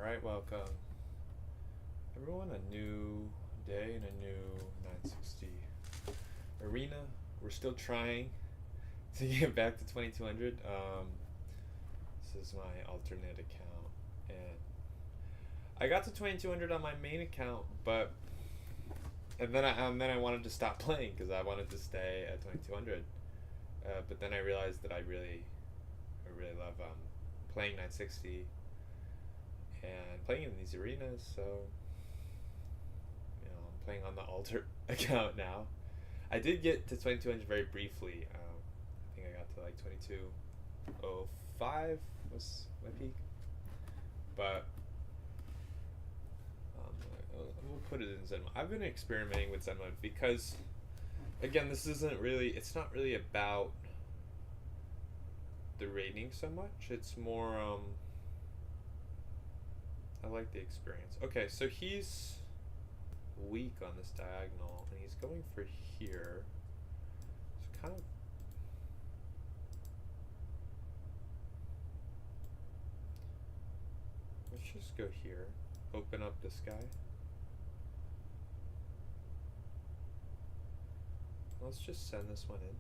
Alright, welcome. Everyone, a new day and a new 960 arena. We're still trying to get back to 2200. This is my alternate account, and I got to 2200 on my main account, but and then I wanted to stop playing because I wanted to stay at 2200. But then I realized that I really love playing 960 and playing in these arenas. So I'm playing on the alter account now. I did get to 2200 very briefly. I think I got to like 2205 was my peak, but we'll put it in Zen mode. I've been experimenting with Zen mode because, again, it's not really about the rating so much. It's more, I like the experience. Okay, so he's weak on this diagonal, and he's going for here. So kind of. Let's just go here. Open up this guy. Let's just send this one in.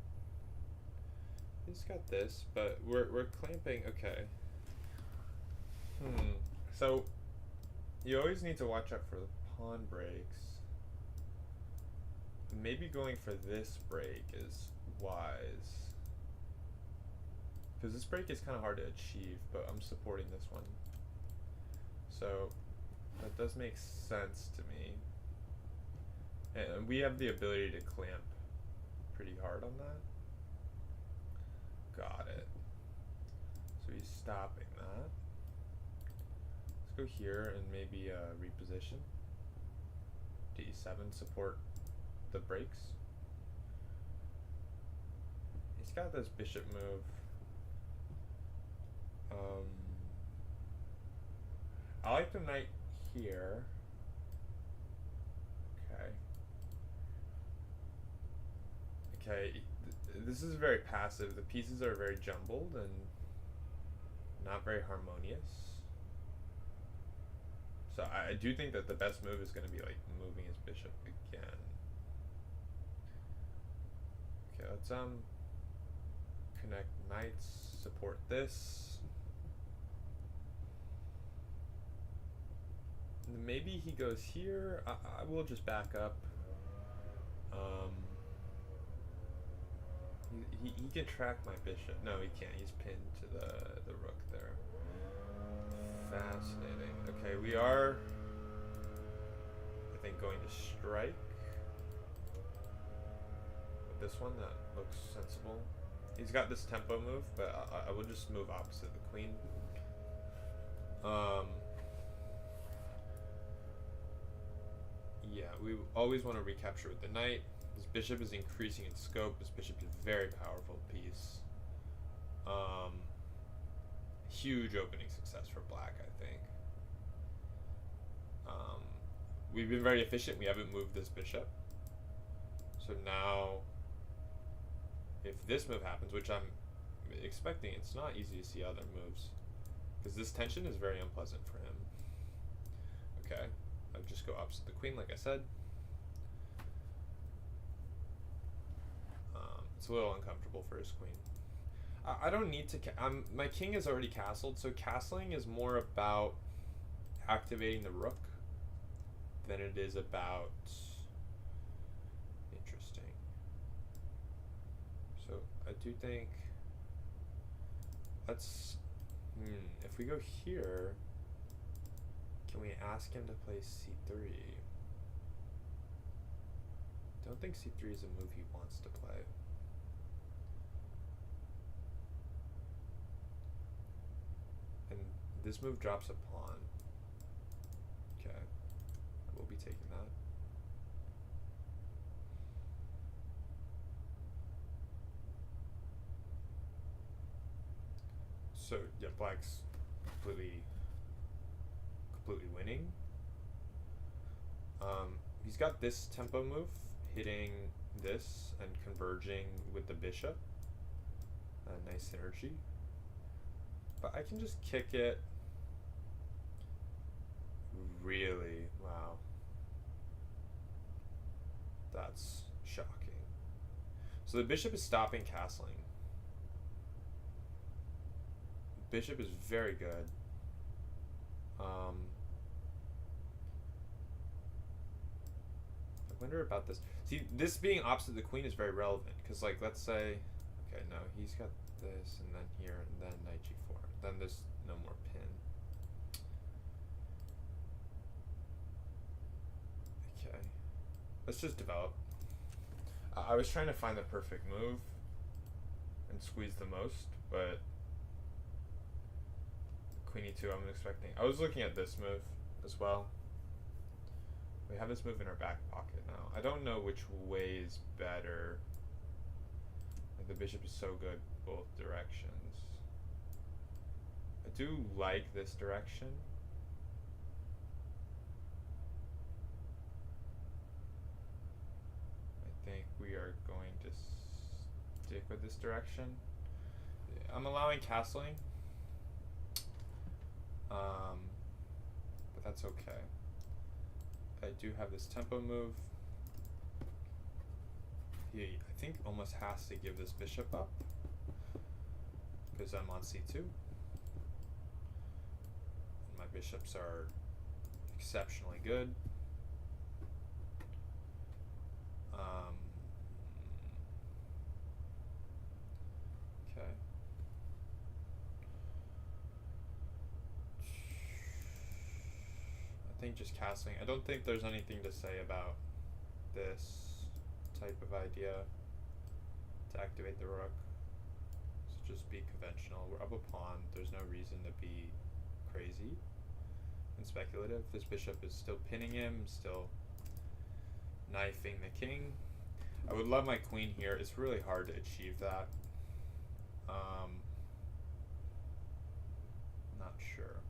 He's got this, but we're clamping. Okay. So you always need to watch out for the pawn breaks. Maybe going for this break is wise, because this break is kind of hard to achieve, but I'm supporting this one. So that does make sense to me. And we have the ability to clamp pretty hard on that. Got it. So he's stopping that. Let's go here and maybe reposition. D7, support the breaks. He's got this bishop move. I like the knight here. Okay, this is very passive. The pieces are very jumbled and not very harmonious. So I do think that the best move is going to be like moving his bishop again. Okay, let's connect knights, support this. Maybe he goes here. I will just back up. He can track my bishop. No, he can't. He's pinned to the rook there. Fascinating. Okay, we are, I think, going to strike with this one. That looks sensible. He's got this tempo move, but I will just move opposite the queen. Yeah, we always want to recapture with the knight. This bishop is increasing in scope. This bishop is a very powerful piece. Huge opening success for black, I think. We've been very efficient. We haven't moved this bishop. So now, if this move happens, which I'm expecting, it's not easy to see other moves, because this tension is very unpleasant for him. Okay, I'll just go opposite the queen, like I said. It's a little uncomfortable for his queen. I don't need to. My king is already castled, so castling is more about activating the rook than it is about. Interesting. So I do think. Let's. If we go here, can we ask him to play c3? Don't think c3 is a move he wants to play. And this move drops a pawn. Okay, we'll be taking that. So yeah, black's completely winning. He's got this tempo move hitting this and converging with the bishop. Nice synergy. But I can just kick it really? Wow. That's shocking. So the bishop is stopping castling. Bishop is very good. I wonder about this. See, this being opposite the queen is very relevant because, like, let's say, okay, no, he's got this, and then here, and then knight g4. Then there's no more pin. Okay, let's just develop. I was trying to find the perfect move and squeeze the most, but queen e2, I'm expecting. I was looking at this move as well. We have this move in our back pocket now. I don't know which way is better. Like, the bishop is so good both directions. I do like this direction. I think we are going to stick with this direction. I'm allowing castling. But that's okay. I do have this tempo move. He, I think, almost has to give this bishop up because I'm on c2. And my bishops are exceptionally good. Okay. I think just castling. I don't think there's anything to say about this type of idea to activate the rook. So just be conventional. We're up a pawn. There's no reason to be crazy and speculative. This bishop is still pinning him, still knifing the king. I would love my queen here. It's really hard to achieve that. Not sure.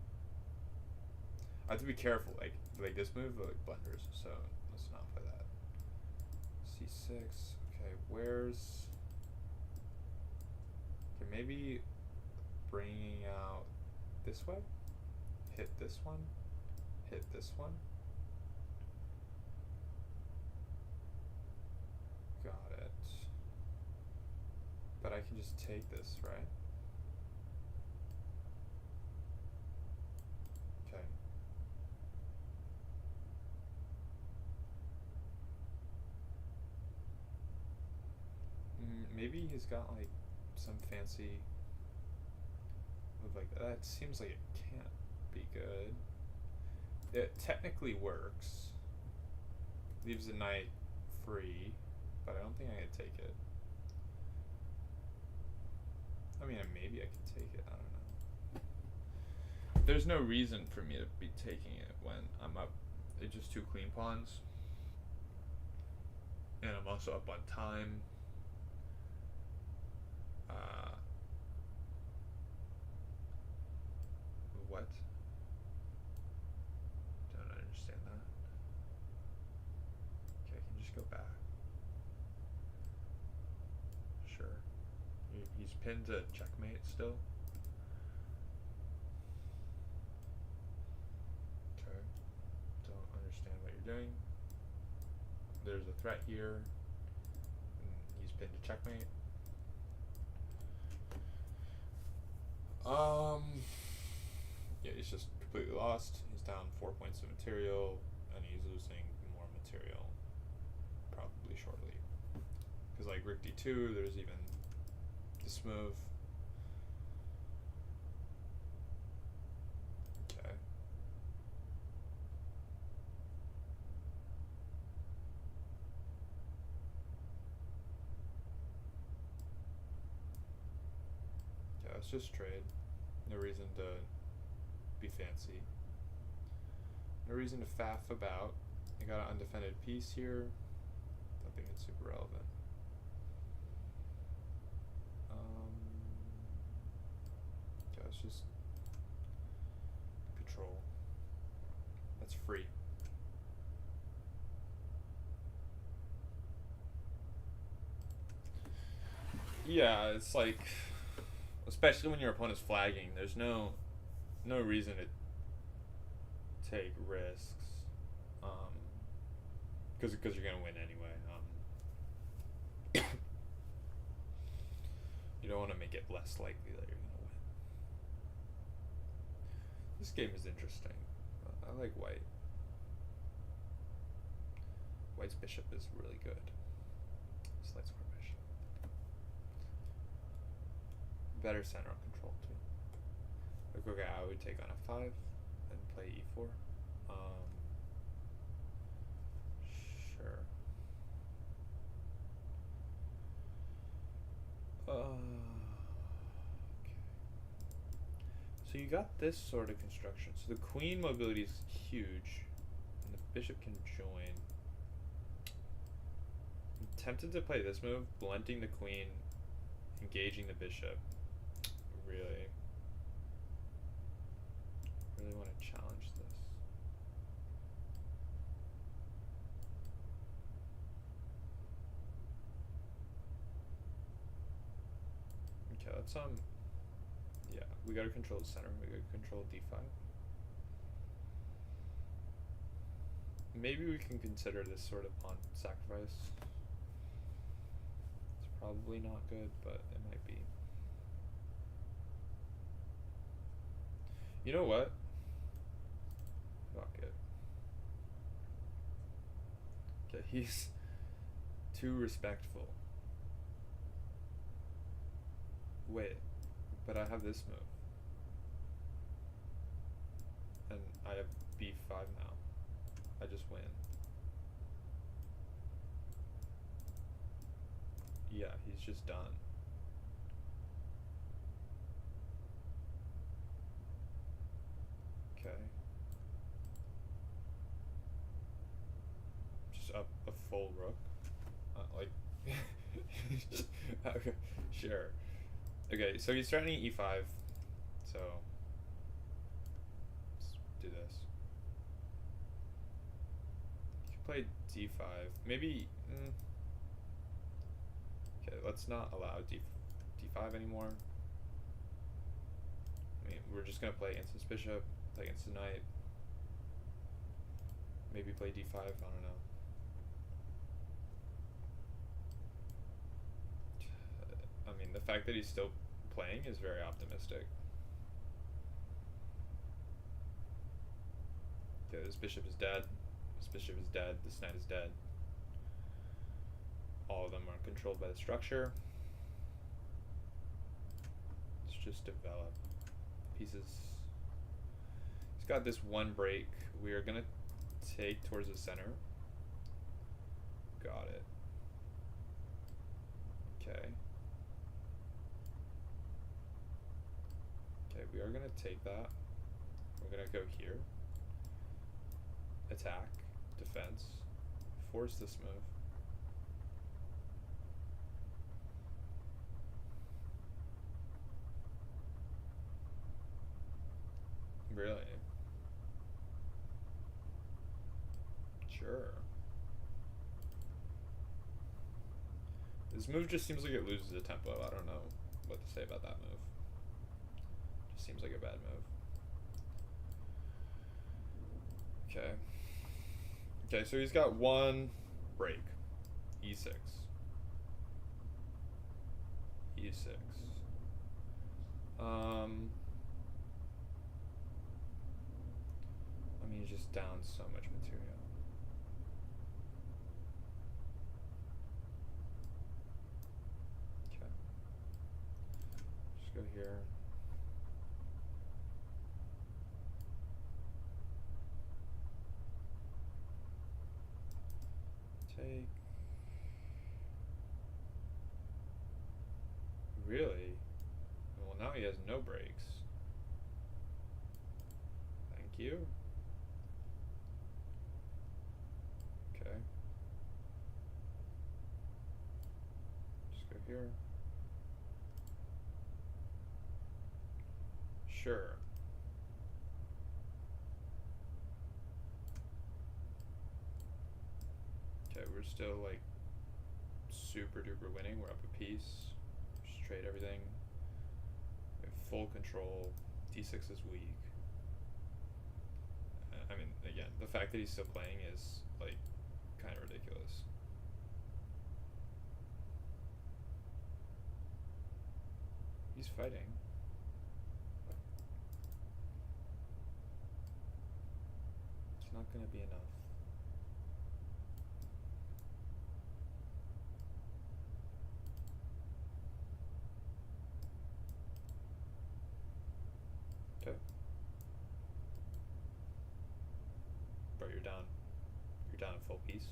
I have to be careful, like this move like blunders, so let's not play that. c6. Okay, where's... Okay, maybe bringing out this way? Hit this one? Hit this one? Got it. But I can just take this, right? Okay. Maybe he's got like some fancy move like that. That seems like it can't be good. It technically works. Leaves the knight free, but I don't think I can take it. I mean, maybe I can take it. I don't know. There's no reason for me to be taking it when I'm up. It's just two queen pawns. And I'm also up on time. What? Don't understand that. Okay, I can just go back. Sure. He's pinned to checkmate still. Okay. Don't understand what you're doing. There's a threat here. He's pinned to checkmate. Yeah, he's just completely lost. He's down 4 points of material, and he's losing more material probably shortly. Because like rook d2, there's even this move. Okay. Yeah, let's just trade. No reason to be fancy. No reason to faff about. I got an undefended piece here. Don't think it's super relevant. Yeah, let's just control. That's free. Yeah, it's like, especially when your opponent's flagging, there's no reason take risks, because you're gonna win anyway. You don't want to make it less likely that you're gonna win. This game is interesting. I like white. White's bishop is really good. Slight square bishop. Better center control too. Like, okay, I would take on f5 and play e4. Sure. Okay. So you got this sort of construction. So the queen mobility is huge, and the bishop can join. I'm tempted to play this move, blunting the queen, engaging the bishop. Really want to challenge this. Okay, let's yeah, we gotta control the center. We gotta control d5. Maybe we can consider this sort of pawn sacrifice. It's probably not good, but it might be. You know what? Fuck it. Okay, he's too respectful. Wait, but I have this move. And I have b5 now. I just win. Yeah, he's just done. Okay. Just a full rook. Like, okay, sure. Okay, so he's threatening e5. So let's do this. You can play d5. Maybe. Okay, let's not allow d5 anymore. I mean, we're just gonna play instance bishop, play instant knight. Maybe play d5. I don't know. I mean, the fact that he's still playing is very optimistic. Okay, this bishop is dead. This bishop is dead. This knight is dead. All of them are controlled by the structure. Let's just develop pieces. He's got this one break. We are gonna take towards the center. Got it. Okay. Okay, we are gonna take that. We're gonna go here. Attack, defense, force this move. Really? Sure. This move just seems like it loses the tempo. I don't know what to say about that move. Just seems like a bad move. Okay. Okay, so he's got one break. E6. E6. I mean, he's just down so much material. Okay. Just go here. Take. Really? Well, now he has no breaks. Thank you. Okay. Just go here. Sure. Okay, we're still like super duper winning. We're up a piece. Just trade everything. We have full control. D6 is weak. I mean, the fact that he's still playing is like kind of ridiculous. He's fighting. It's not gonna be enough. Okay. Bro, you're down. You're down a full piece.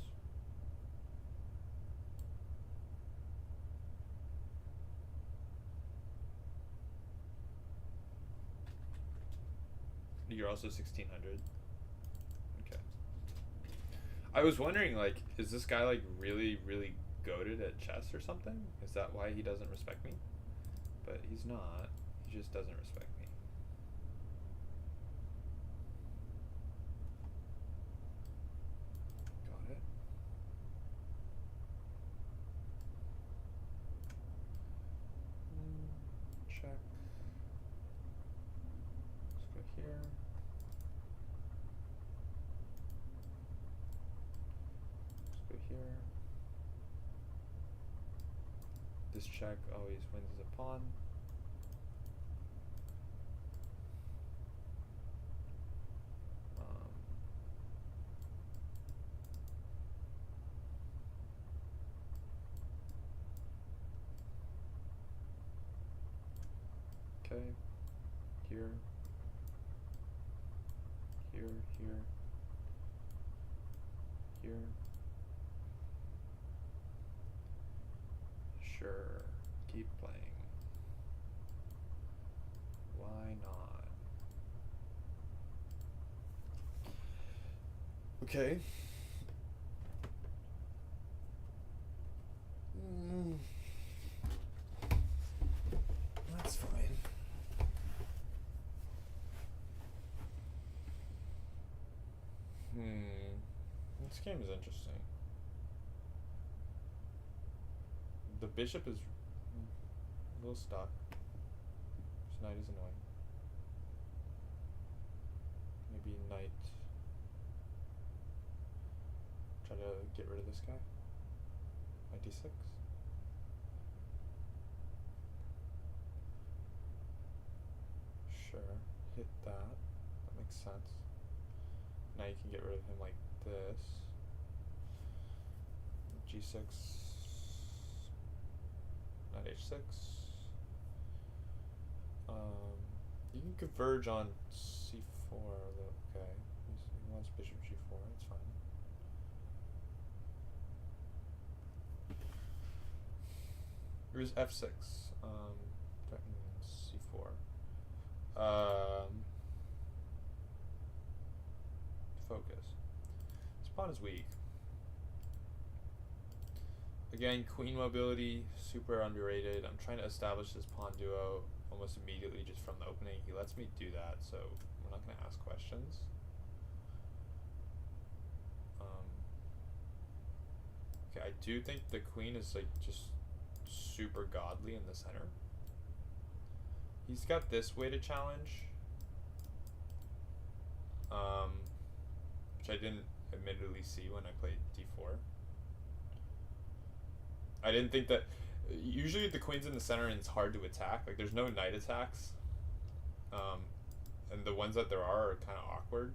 You're also 1600. Okay. I was wondering, like, is this guy like really, really goated at chess or something? Is that why he doesn't respect me? But he's not. He just doesn't respect me. Got it. Check. Let's go here. Let's go here. This check always wins as a pawn. Okay. Here. Here, here. Here. Sure. Keep playing. Why not? Okay. That's fine. This game is interesting. The bishop is a little stuck. This knight is annoying. Maybe knight. Try to get rid of this guy. Knight d6. Sure. Hit that. That makes sense. Now you can get rid of him like this. G6. Knight h6. You can converge on c4. Okay. He wants bishop g4. It's fine. Here's f6. Threatens c4. Focus. This pawn is weak. Again, queen mobility, super underrated. I'm trying to establish this pawn duo almost immediately just from the opening. He lets me do that, so we're not going to ask questions. Okay, I do think the queen is like just super godly in the center. He's got this way to challenge, which I didn't admittedly see when I played d4. I didn't think that. Usually the queen's in the center and it's hard to attack. Like there's no knight attacks, and the ones that there are kind of awkward.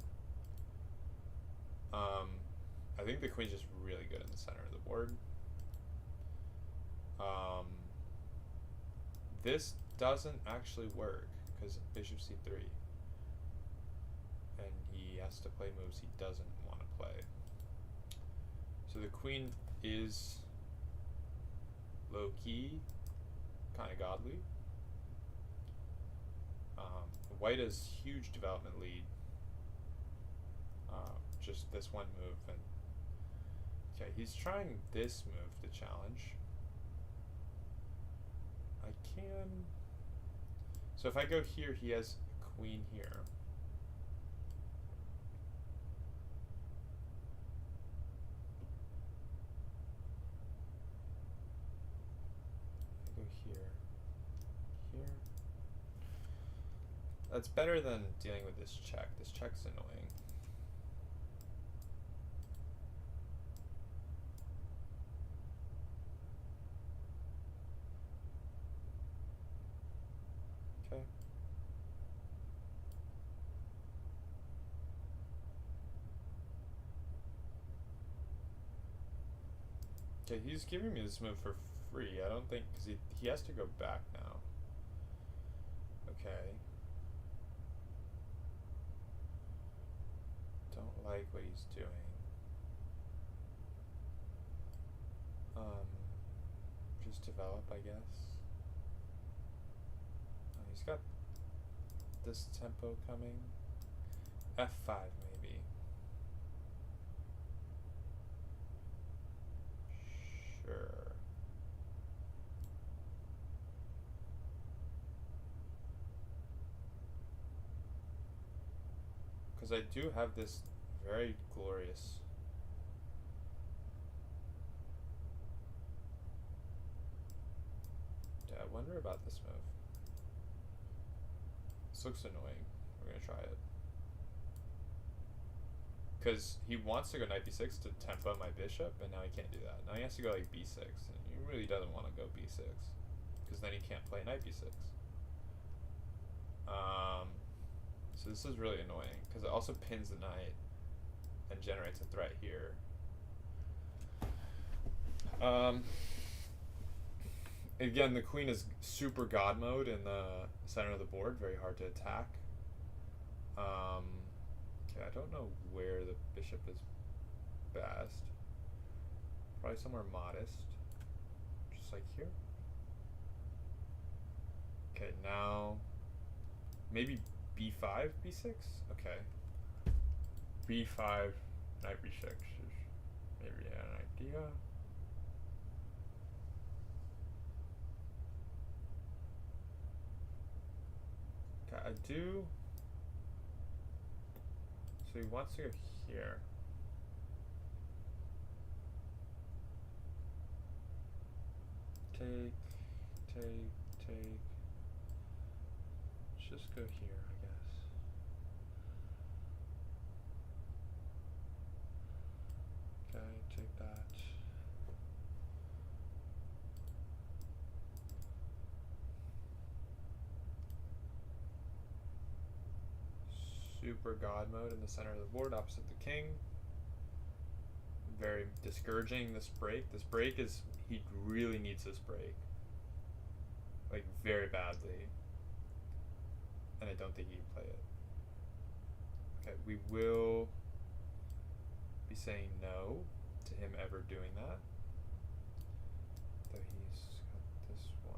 I think the queen's just really good in the center of the board. This doesn't actually work because bishop c3, and he has to play moves he doesn't want to play. So the queen is low-key, kind of godly. White has huge development lead. Just this one move, and okay, he's trying this move to challenge. I can. So if I go here, he has a queen here. I go here. Here. That's better than dealing with this check. This check's annoying. Okay, he's giving me this move for free. I don't think because he has to go back now. Okay. Don't like what he's doing. Just develop, I guess. He's got this tempo coming. F5 maybe. Sure. Because I do have this very glorious. Yeah, I wonder about this move. This looks annoying. We're gonna try it. Because he wants to go knight b6 to tempo my bishop, and now he can't do that. Now he has to go like b6, and he really doesn't want to go b6, because then he can't play knight b6. So this is really annoying, because it also pins the knight and generates a threat here. Again, the queen is super god mode in the center of the board, very hard to attack. Okay, I don't know where the bishop is best. Probably somewhere modest, just like here. Okay, now maybe b5, b6? Okay. b5, knight b6 is maybe an idea. Okay, I do. So he wants to go here. Take. Let's just go here, I guess. Okay, take that. Super god mode in the center of the board opposite the king. Very discouraging, this break. This break is, he really needs this break. Like, very badly. And I don't think he can play it. Okay, we will be saying no to him ever doing that. Though he's got this one.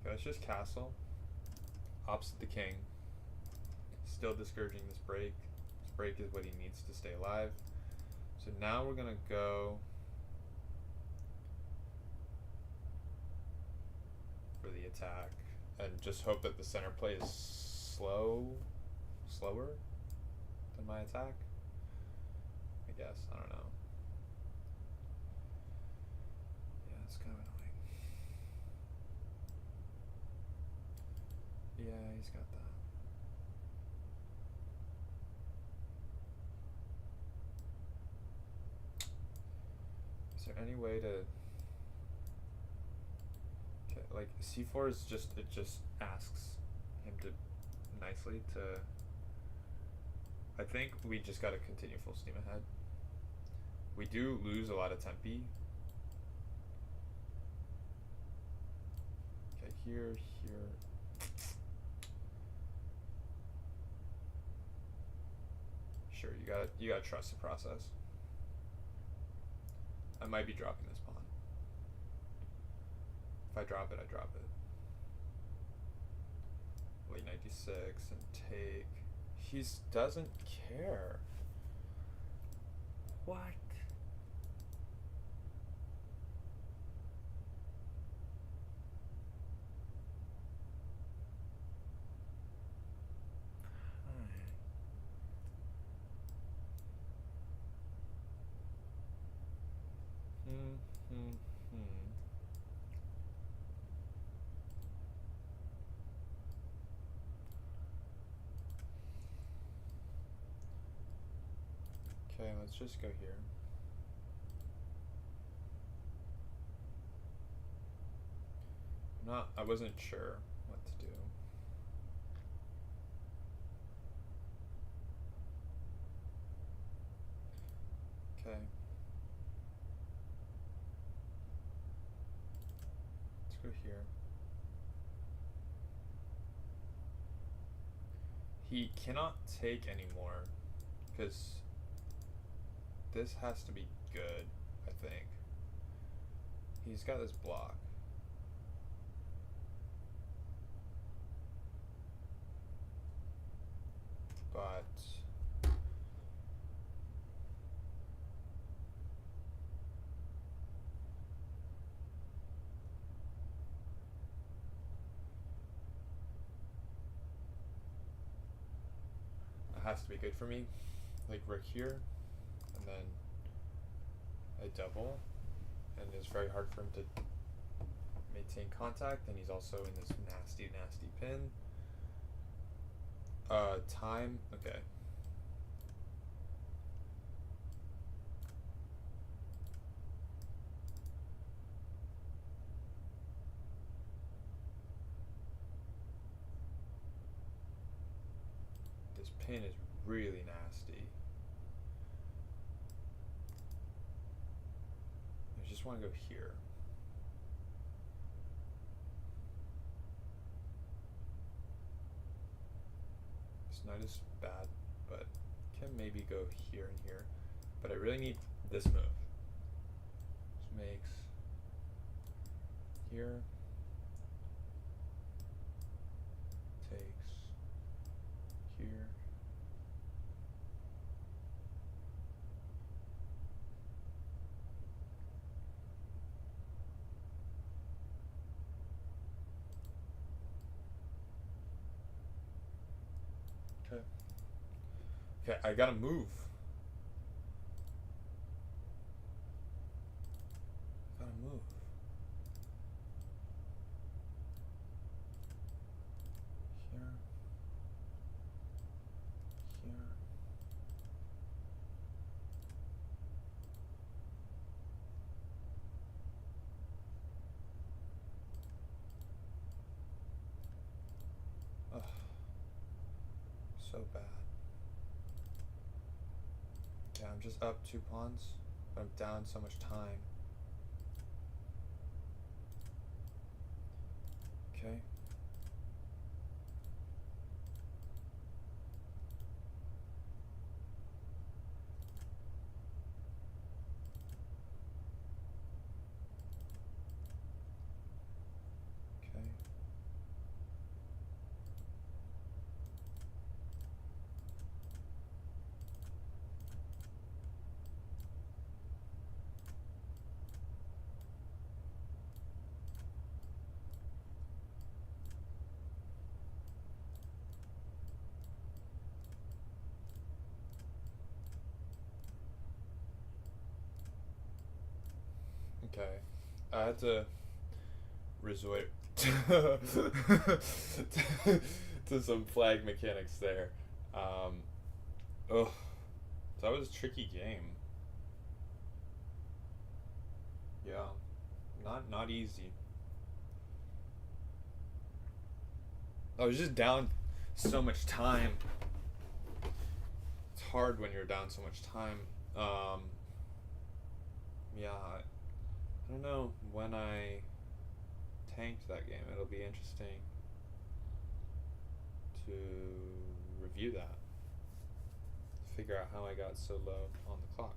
Okay, let's just castle. Opposite the king. Still discouraging this break. This break is what he needs to stay alive. So now we're gonna go for the attack and just hope that the center play is slower than my attack. I guess, I don't know. Yeah, it's kind of annoying. Yeah, he's got that. Is there any way to, okay, like c4 is just, it just asks him to nicely to, I think we just gotta continue full steam ahead. We do lose a lot of tempi. Okay, here. Sure, you gotta trust the process. I might be dropping this pawn. If I drop it, I drop it. Late 96 and take. He doesn't care. What? Okay, let's just go here. I wasn't sure what to do. Okay. Let's go here. He cannot take anymore because this has to be good, I think. He's got this block. But it has to be good for me. Like rook here, and then I double, and it's very hard for him to maintain contact, and he's also in this nasty pin. Time, okay. This pin is really nasty. I just want to go here. This knight is bad, but can maybe go here and here. But I really need this move. This makes here, takes here. Okay. Okay, I gotta move. Gotta move. Here. Here. Ugh. So bad. Yeah, I'm just up 2 pawns, but I'm down so much time. Okay. Okay. Okay. I had to resort to some flag mechanics there. Oh, that was a tricky game. Yeah, not easy. I was just down so much time. It's hard when you're down so much time. Yeah, I don't know when I tanked that game. It'll be interesting to review that. Figure out how I got so low on the clock.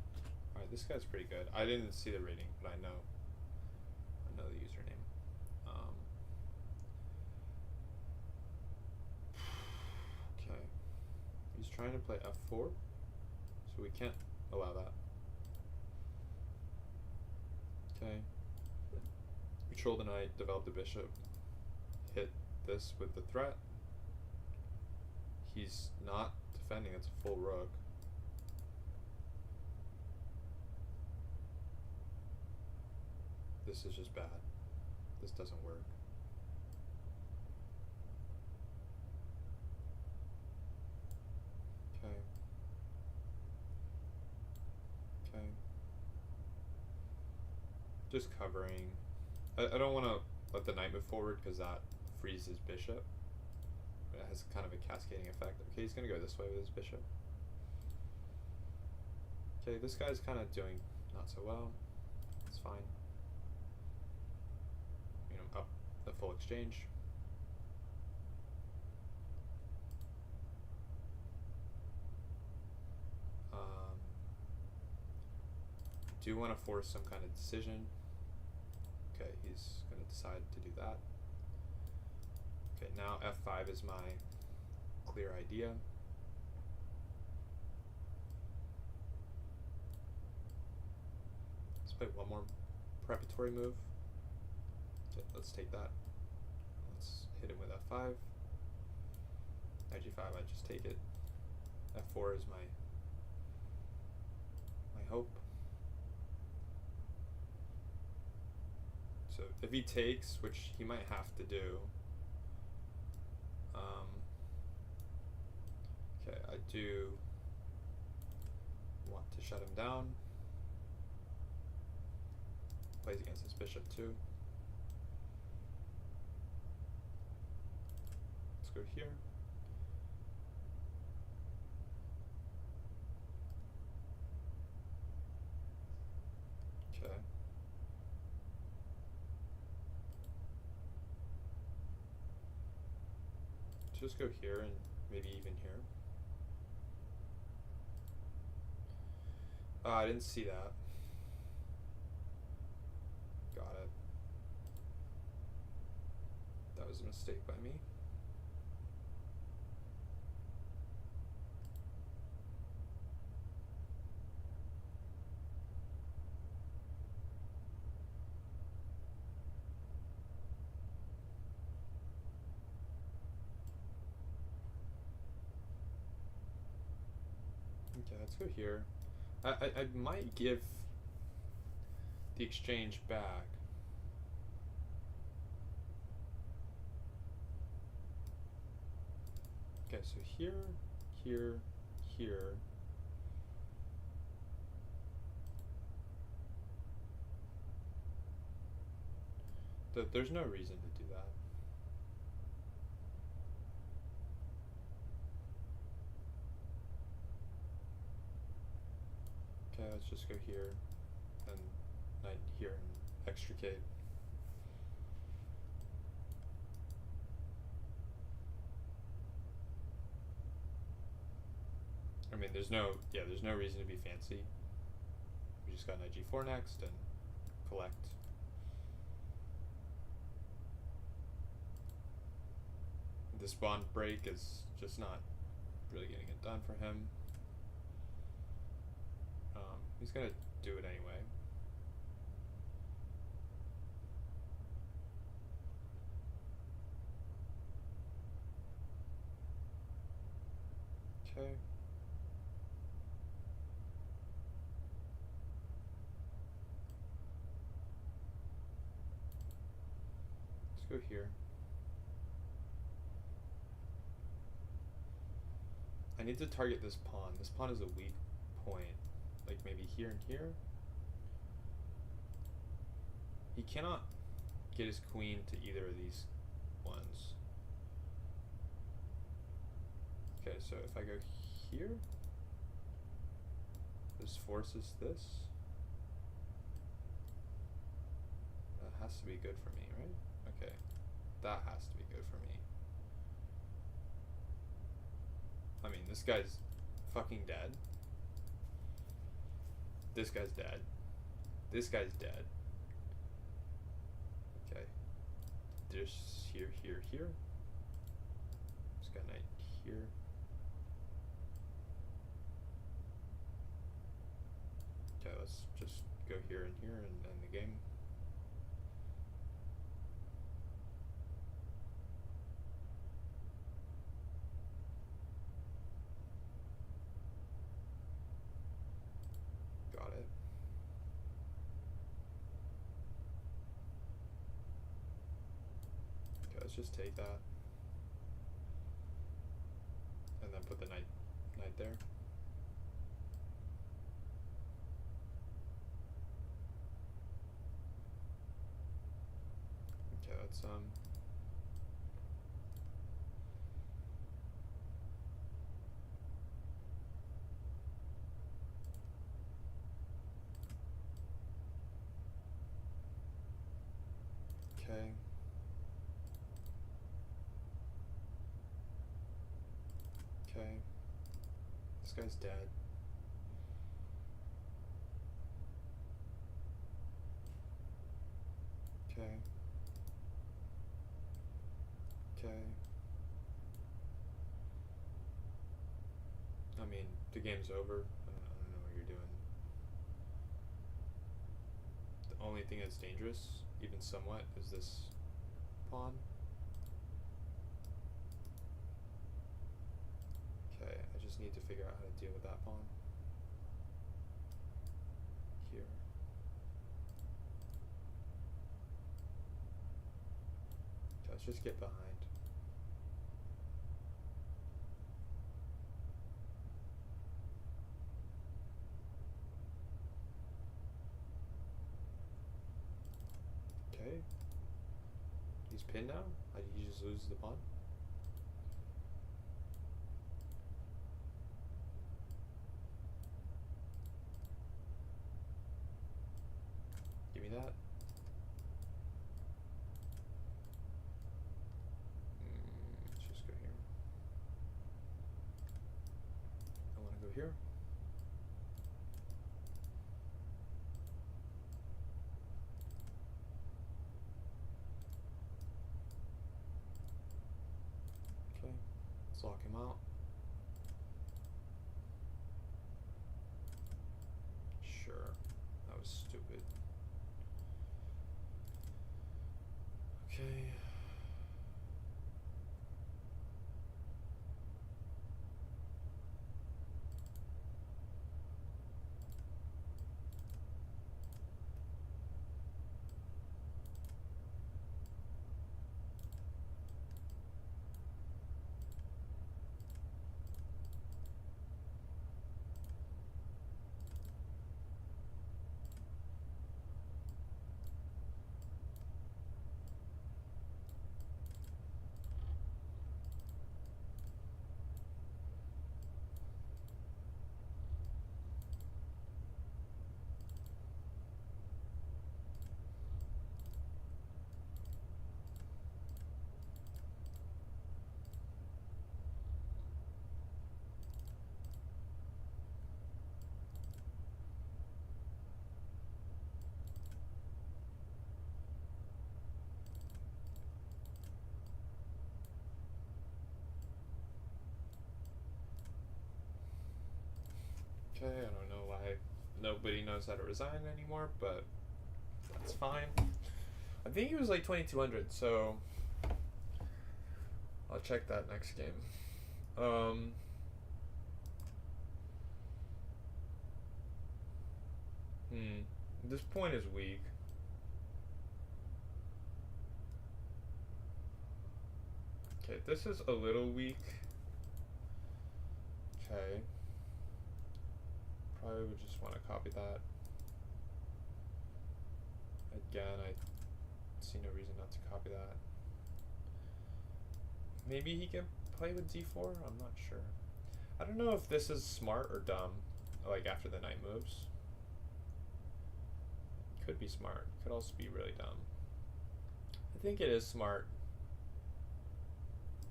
Alright, this guy's pretty good. I didn't see the rating, but I know the username. Okay. He's trying to play f4, so we can't allow that. Okay. Control the knight, develop the bishop, hit this with the threat. He's not defending, it's a full rook. This is just bad. This doesn't work. Okay. Okay. Just covering. I don't want to let the knight move forward because that frees his bishop. But it has kind of a cascading effect. Okay, he's gonna go this way with his bishop. Okay, this guy's kind of doing not so well. It's fine. You know, up the full exchange. Do want to force some kind of decision. Okay, he's going to decide to do that. Okay, now f5 is my clear idea. Let's play one more preparatory move. Okay, let's take that. Let's hit him with f5. Knight g5, I just take it. f4 is my hope. So if he takes, which he might have to do, okay, I do want to shut him down. Plays against his bishop too. Let's go here. Okay. Just go here and maybe even here. I didn't see that. Got it. That was a mistake by me. Okay, let's go here. I might give the exchange back. Okay, so here, here, here. There's no reason to do that. Okay, let's just go here and knight here and extricate. I mean, there's no reason to be fancy. We just got knight g4 next and collect. This bond break is just not really getting it done for him. He's gonna do it anyway. Okay. Let's go here. I need to target this pawn. This pawn is a weak point. Like maybe here and here. He cannot get his queen to either of these ones. Okay, so if I go here, this forces this. That has to be good for me, right? Okay, that has to be good for me. I mean, this guy's fucking dead. This guy's dead. This guy's dead. Okay. There's here, here, here. Just got knight here. Okay, let's just go here and here and end the game. Got it. Okay, let's just take that. And then put the knight there. some. Okay. Okay. This guy's dead. Okay. Okay. I mean, the game's over. I don't know what you're doing. The only thing that's dangerous, even somewhat, is this pawn. Okay, I just need to figure out how to deal with that pawn. Here. Okay, let's just get behind. Okay. He's pinned now? He just loses the pawn? Give me that. Let's just go here. I want to go here. Okay, let's lock him out. Sure, that was stupid. Okay. Okay, I don't know why nobody knows how to resign anymore, but that's fine. I think he was like 2200, so I'll check that next game. This point is weak. Okay, this is a little weak. Okay. Probably would just want to copy that. Again, I see no reason not to copy that. Maybe he can play with d4? I'm not sure. I don't know if this is smart or dumb, like after the knight moves. Could be smart, could also be really dumb. I think it is smart.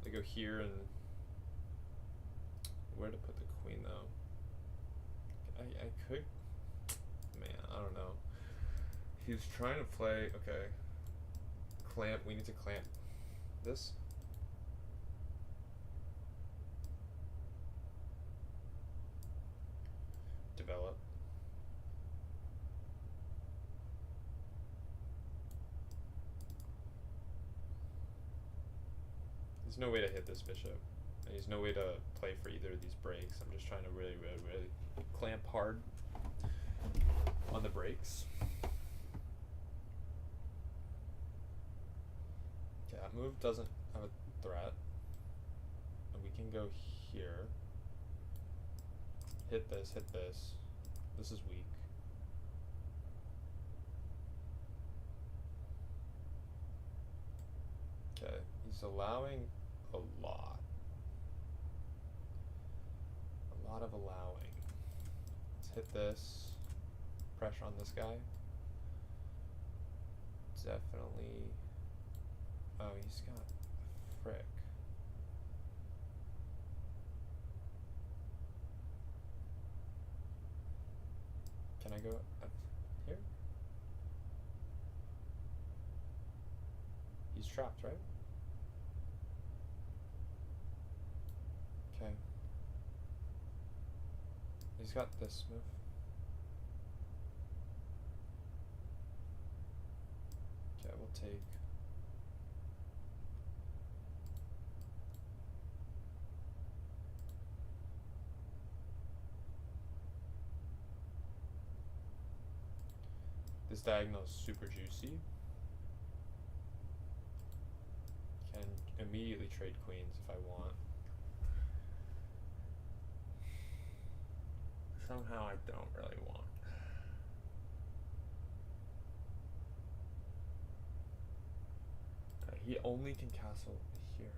I go here and where to put the queen though? I could, man, I don't know. He's trying to play, okay. Clamp, we need to clamp this. Develop. There's no way to hit this bishop. And there's no way to play for either of these breaks. I'm just trying to really clamp hard on the breaks. Okay, that move doesn't have a threat. And we can go here. Hit this, hit this. This is weak. Okay, he's allowing a lot. A lot of allowing. Let's hit this. Pressure on this guy. Definitely. Oh, he's got frick. Can I go up here? He's trapped, right? Okay. He's got this move. Okay, we'll take. This diagonal is super juicy. Can immediately trade queens if I want. Somehow I don't really want. He only can castle here.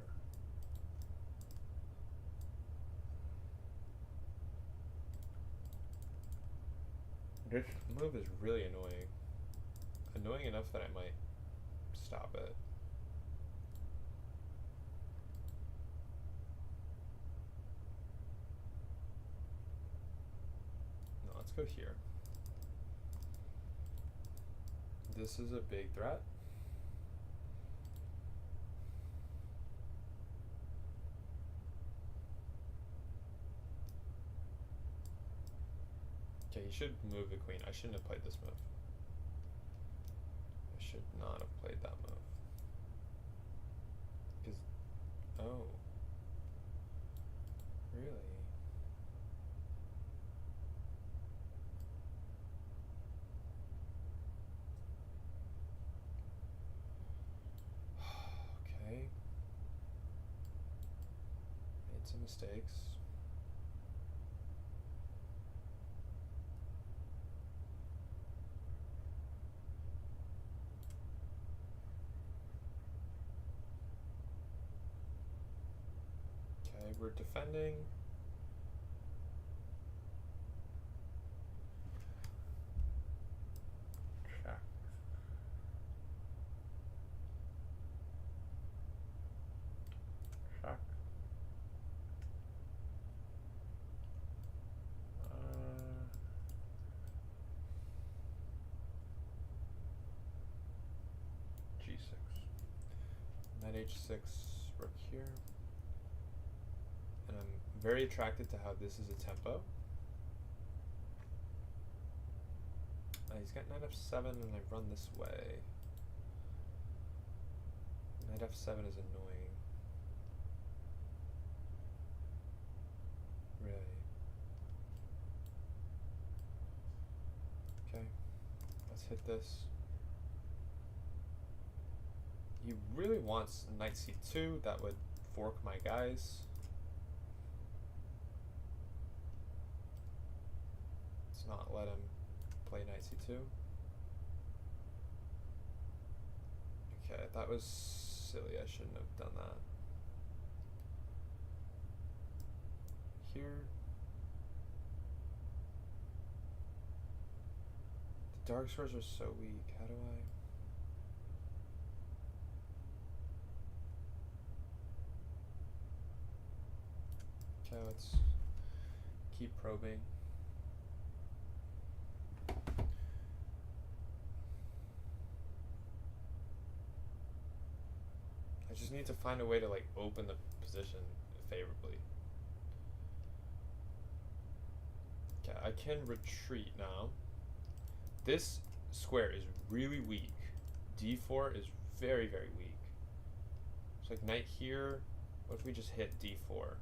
This move is really annoying. Annoying enough that I might stop it. No, let's go here. This is a big threat. Okay, he should move the queen. I shouldn't have played this move. I should not have played that move. Because, oh. Really? Okay. Made some mistakes. Okay, we're defending. Check. Check. G6. Knight H6, rook here. And I'm very attracted to how this is a tempo. He's got knight f7 and I run this way. Knight f7 is annoying. Really. Okay, let's hit this. He really wants knight c2, that would fork my guys. Let's not let him play knight c2. Okay, that was silly, I shouldn't have done that. Here. The dark squares are so weak, how do I? Okay, let's keep probing. I just need to find a way to like open the position favorably. Okay, I can retreat now. This square is really weak. D4 is very, very weak. It's like knight here. What if we just hit D4?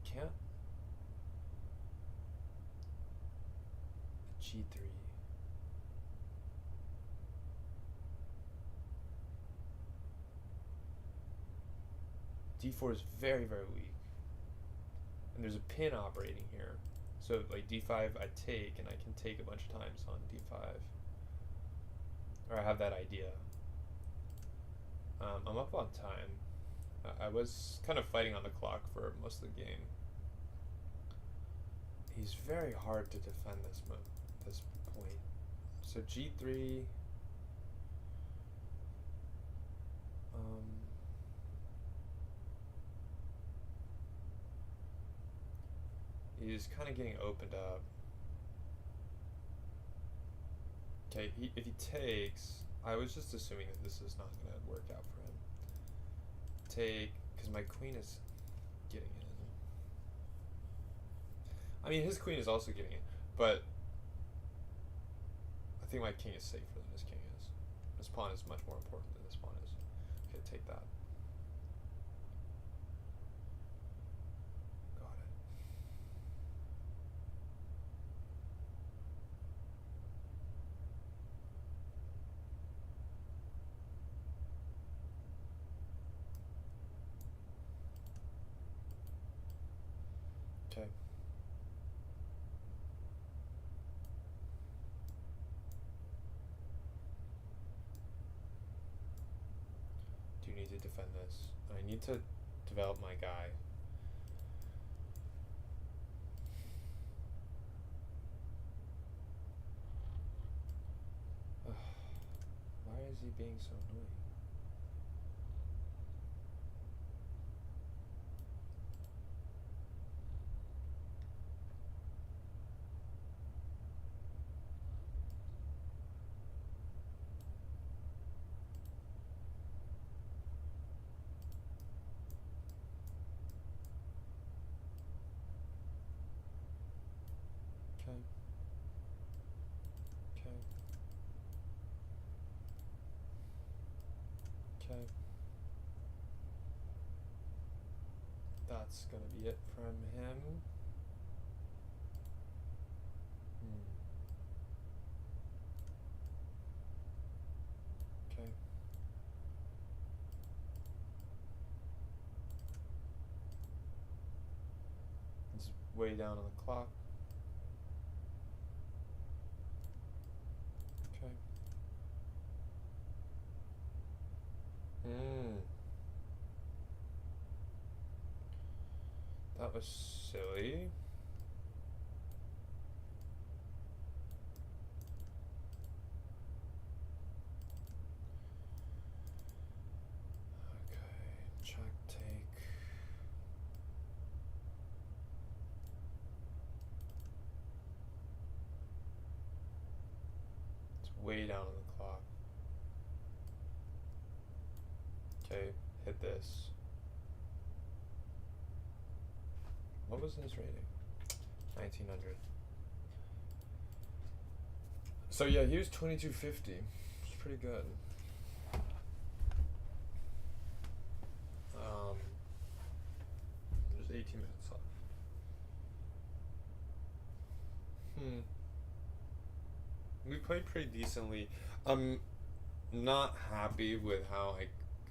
He can't. G3. D4 is very, very weak. And there's a pin operating here. So like D5 I take, and I can take a bunch of times on D5. Or I have that idea. I'm up on time. I was kind of fighting on the clock for most of the game. He's very hard to defend this point. So g3. He's kind of getting opened up. Okay, if he takes, I was just assuming that this is not going to work out for him. Take, because my queen is getting in. I mean, his queen is also getting in, but I think my king is safer than his king is. This pawn is much more important than this pawn is. Okay, take that. Got it. Okay. Do you need to defend this? I need to develop my guy. Why is he being so annoying? Okay. Okay. Okay. That's gonna be it from him. Okay. It's way down on the clock. Okay. That was silly. Okay, check, take. It's way down on the clock. Okay, hit this. What was his rating? 1900. So yeah, he was 2250. It's pretty good. There's 18 minutes left. We played pretty decently. I'm not happy with how I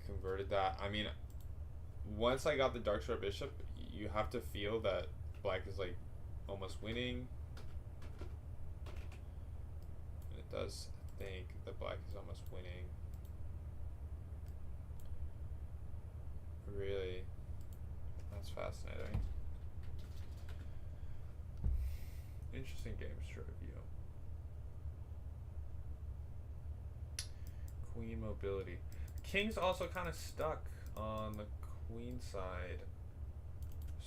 converted that. I mean, once I got the dark star bishop, you have to feel that black is like almost winning. And it does think that black is almost winning. Really, that's fascinating. Interesting games to review. Queen mobility. King's also kind of stuck on the queen side.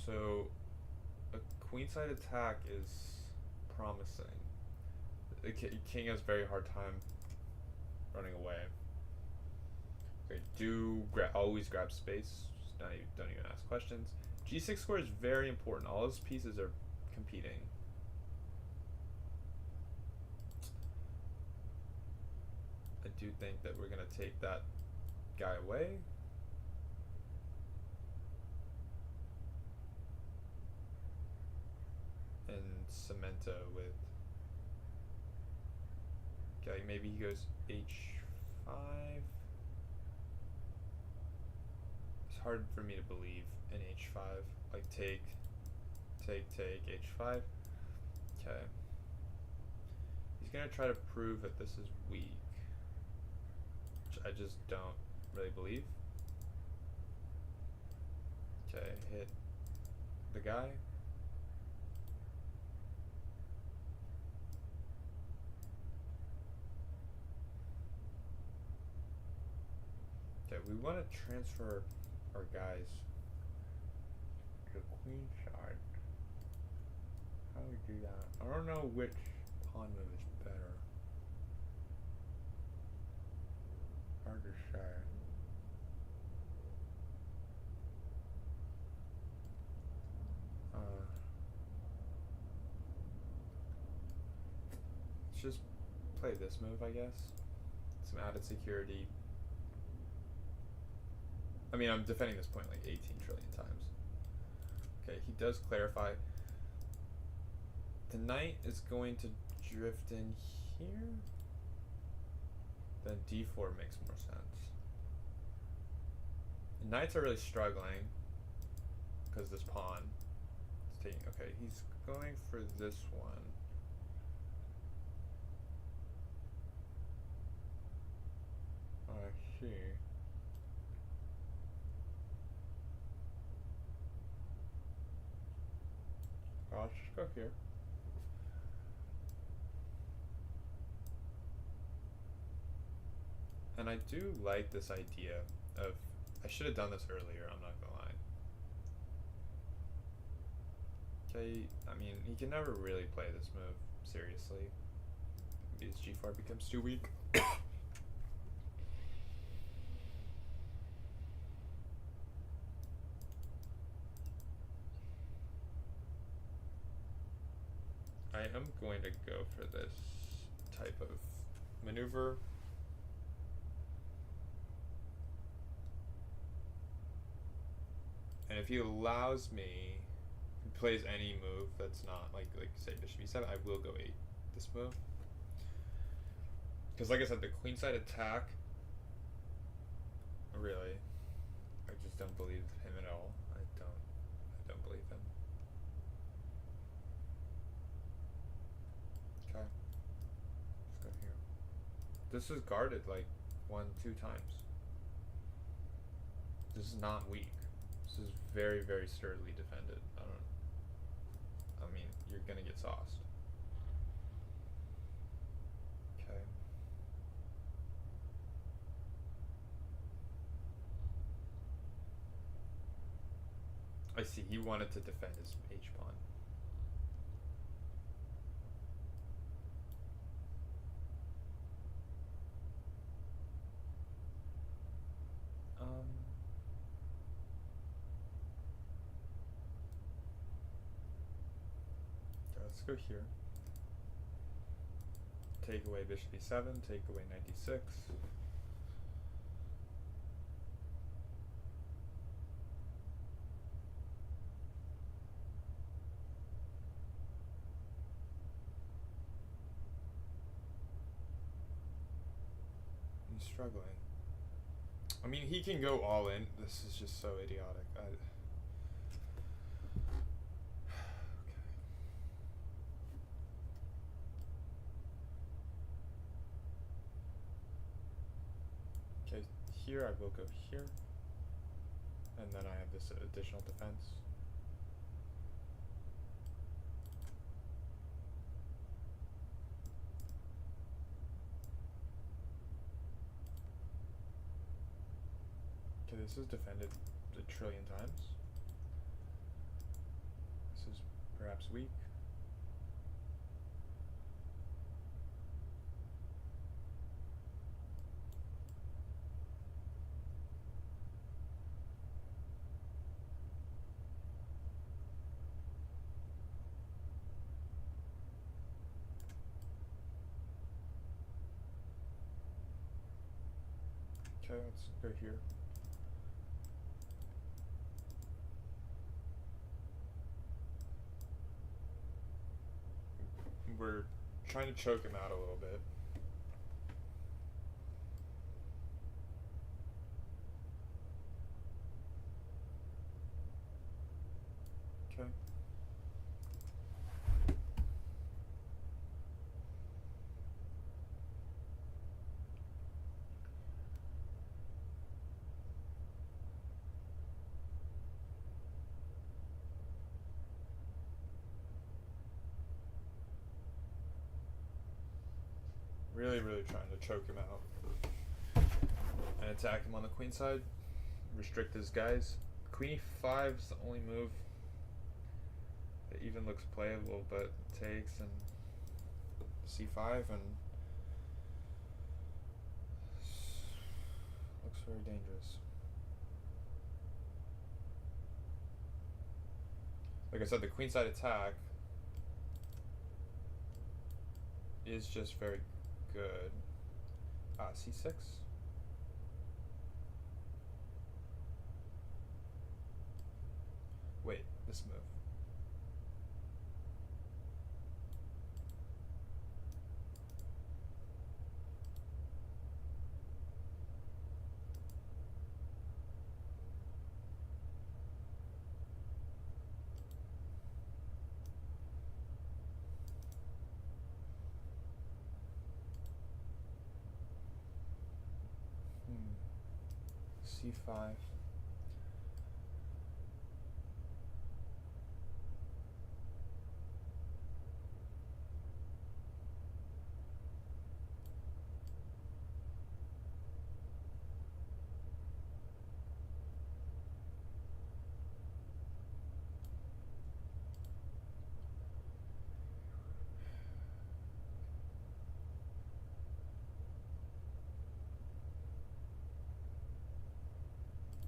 So a queenside attack is promising. The king has a very hard time running away. Okay, always grab space. Don't even ask questions. G6 square is very important. All his pieces are competing. I do think that we're gonna take that guy away. And Cemento with, okay, maybe he goes h5. It's hard for me to believe in h5. Like take h5. Okay. He's gonna try to prove that this is weak, which I just don't really believe. Okay, hit the guy. Okay, we want to transfer our guys to queen side. How do we do that? I don't know which pawn move is better. Hard to say. Let's just play this move, I guess. Some added security. I mean, I'm defending this point like 18 trillion times. Okay, he does clarify. The knight is going to drift in here. Then d4 makes more sense. The knights are really struggling because this pawn is taking. Okay, he's going for this one. Oh, I see. I'll just go here. And I do like this idea of, I should have done this earlier, I'm not gonna lie. Okay, I mean, he can never really play this move seriously. Maybe his g4 becomes too weak. I am going to go for this type of maneuver. And if he allows me, if he plays any move that's not like say bishop e7, I will go 8 this move. Because like I said, the queenside attack, really, I just don't believe him at all. I don't believe him. Okay. Let's go here. This is guarded like 1-2 times. This is not weak. This is very, very sturdily defended. I mean, you're gonna get sauced. Okay. I see, he wanted to defend his h-pawn. Let's go here. Take away bishop e7, take away knight d6. He's struggling. I mean, he can go all in. This is just so idiotic. Okay, here I will go here. And then I have this additional defense. Okay, this is defended a trillion times. This is perhaps weak. Okay, let's go here. We're trying to choke him out a little bit. Okay. Really, really trying to choke him out and attack him on the queen side. Restrict his guys. Queen e5 is the only move that even looks playable, but takes, and c5, and looks very dangerous. Like I said, the queenside attack is just very good. C6. Wait, this move. C5.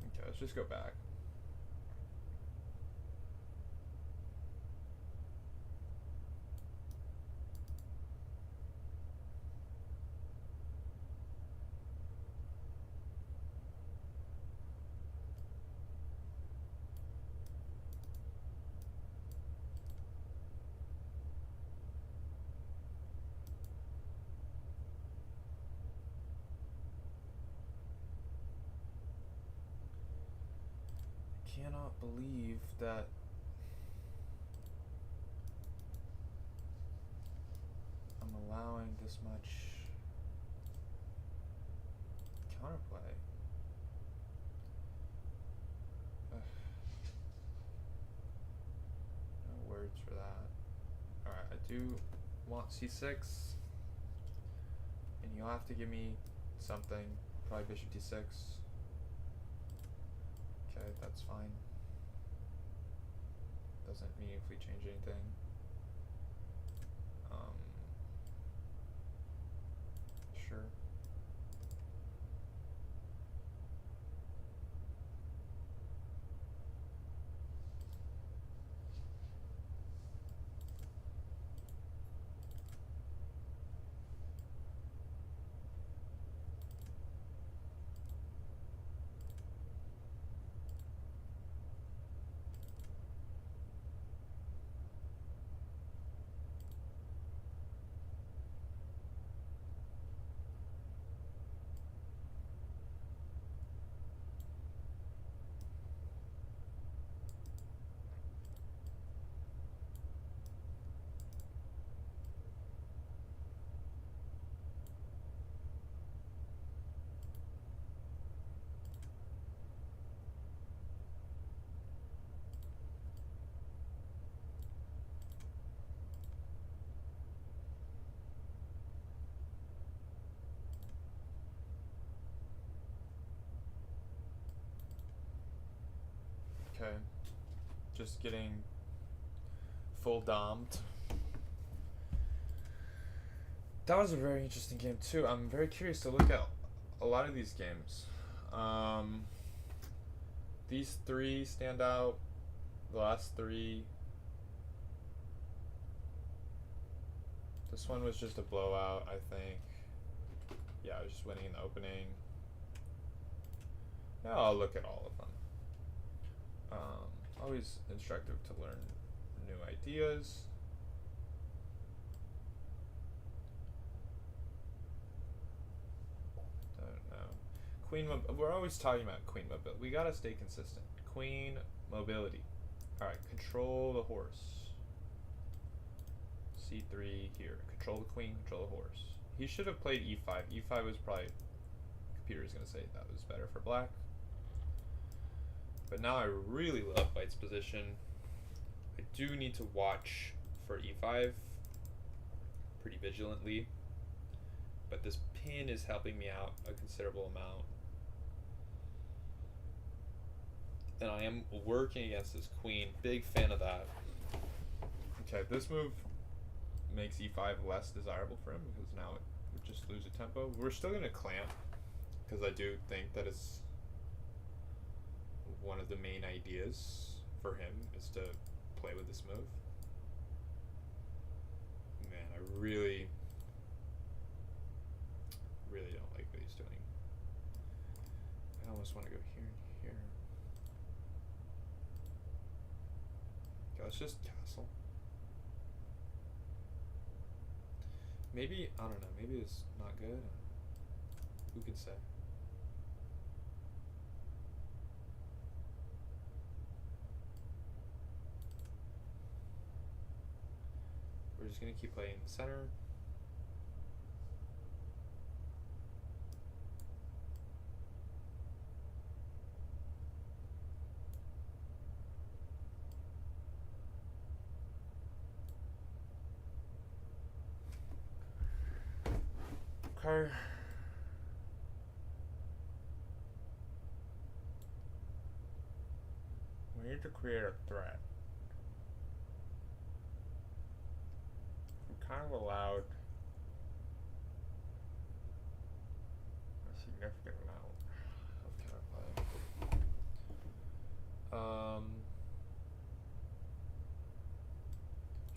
Okay, let's just go back. Cannot believe that I'm allowing this much counterplay. No words for that. Alright, I do want c6, and you'll have to give me something, probably bishop d6. Okay, that's fine. Doesn't meaningfully change anything. Sure. Okay. Just getting full domed. That was a very interesting game too. I'm very curious to look at a lot of these games. These three stand out. The last three. This one was just a blowout, I think. Yeah, I was just winning in the opening. Now I'll look at all of them. Always instructive to learn new ideas. Don't know. We're always talking about queen mobility. We gotta stay consistent. Queen mobility. Alright, control the horse. C3 here. Control the queen, control the horse. He should have played e5. E5 was probably... Computer's gonna say that was better for black. But now I really love white's position. I do need to watch for e5 pretty vigilantly. this pin is helping me out a considerable amount. And I am working against this queen. Big fan of that. Okay, this move makes e5 less desirable for him because now it would just lose a tempo. We're still going to clamp because I do think that it's one of the main ideas for him is to play with this move. Man, I really don't like what he's doing. I almost want to go here and here. Okay, let's just castle. Maybe, I don't know, maybe it's not good. Who could say? We're just gonna keep playing in the center. Okay. We need to create a threat. I'm kind of allowed a significant amount of counterplay.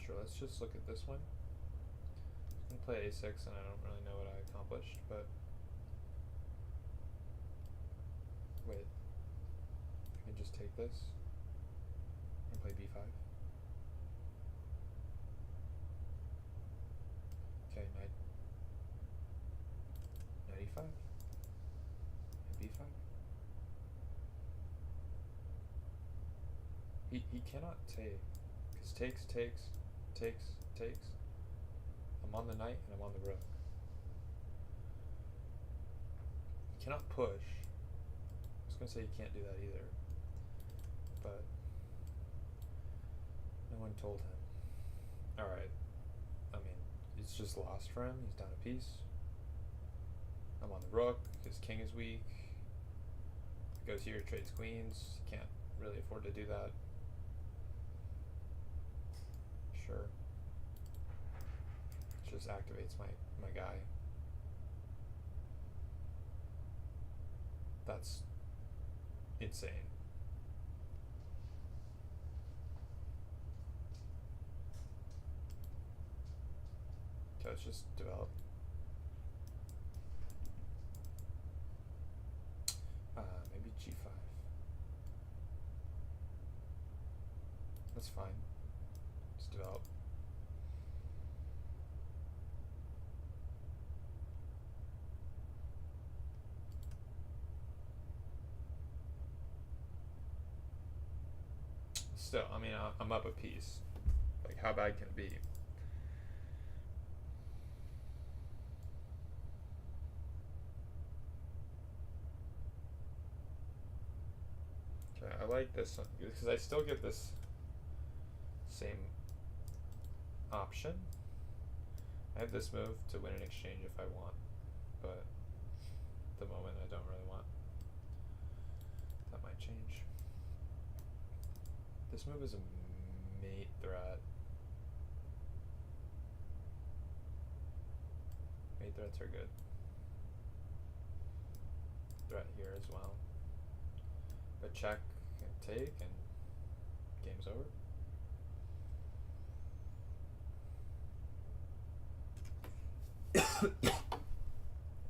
Sure, let's just look at this one. I can play a6 and I don't really know what I accomplished, but wait, I can just take this and play b5. Okay, knight e5 and b5. He cannot take, because takes. I'm on the knight and I'm on the rook. You cannot push. I was gonna say you can't do that either, but no one told him. Alright, I mean, it's just lost for him. He's down a piece. I'm on the rook, his king is weak. Goes here, trades queens. Can't really afford to do that. Sure. Just activates my guy. That's insane. Okay, let's just develop. Maybe g5. That's fine. Let's develop. Still, I mean, I'm up a piece. Like, how bad can it be? Okay, I like this one because I still get this same option. I have this move to win an exchange if I want, but at the moment I don't really want. That might change. This move is a mate threat. Mate threats are good. Threat here as well. But check and take and game's over.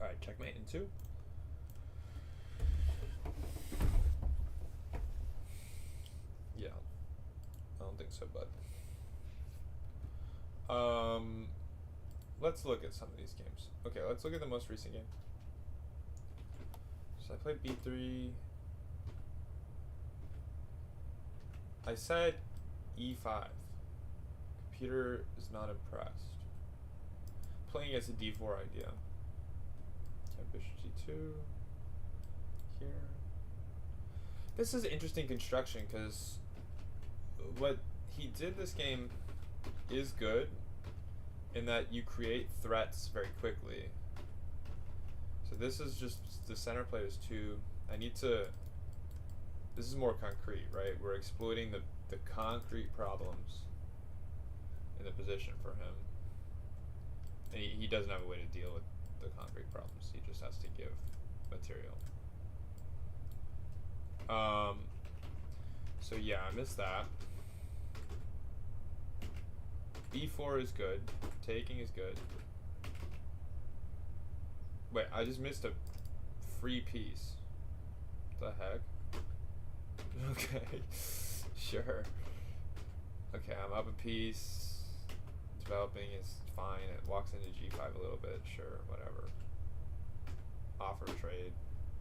Alright, checkmate in 2. Yeah. I don't think so, bud. Let's look at some of these games. Okay, let's look at the most recent game. So I played b3. I said e5. Computer is not impressed. Playing against a d4 idea. Okay, bishop g2. Here. This is interesting construction because what he did this game is good in that you create threats very quickly. This is just, the center plate is too, I need to, this is more concrete, right? We're exploiting the concrete problems in the position for him. And he doesn't have a way to deal with the concrete problems. He just has to give material. So yeah, I missed that. E4 is good. Taking is good. Wait, I just missed a free piece. What the heck? Okay. Sure. Okay, I'm up a piece. Developing is fine. It walks into g5 a little bit. Sure, whatever. Offer trade.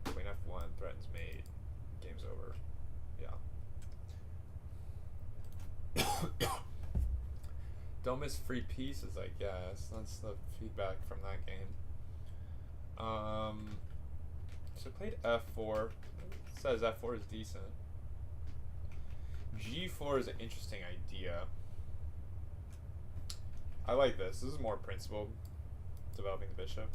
Queen f1 threatens mate. Game's over. Yeah. Don't miss free pieces, I guess. That's the feedback from that game. So I played f4. It says f4 is decent. g4 is an interesting idea. I like this. This is more principled, developing the bishop.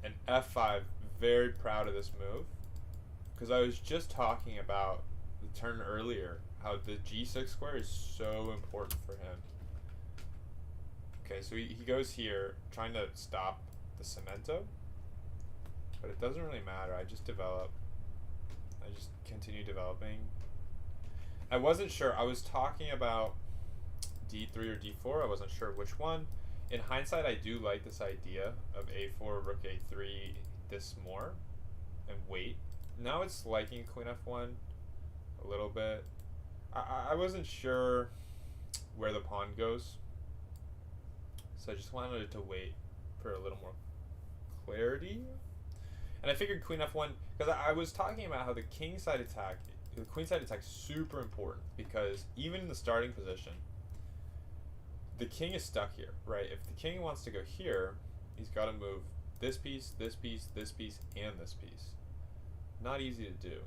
And f5, very proud of this move. Because I was just talking about the turn earlier, how the g6 square is so important for him. Okay, so he goes here, trying to stop the cemento. But it doesn't really matter. I just develop. I just continue developing. I wasn't sure. I was talking about d3 or d4. I wasn't sure which one. In hindsight, I do like this idea of a4, rook a3, this more, and wait. Now it's liking queen f1 a little bit. I wasn't sure where the pawn goes, so I just wanted it to wait for a little more clarity. And I figured queen f1, because I was talking about how the king side attack, the queen side attack is super important, because even in the starting position, the king is stuck here, right? If the king wants to go here, he's got to move this piece, this piece, this piece, and this piece. Not easy to do.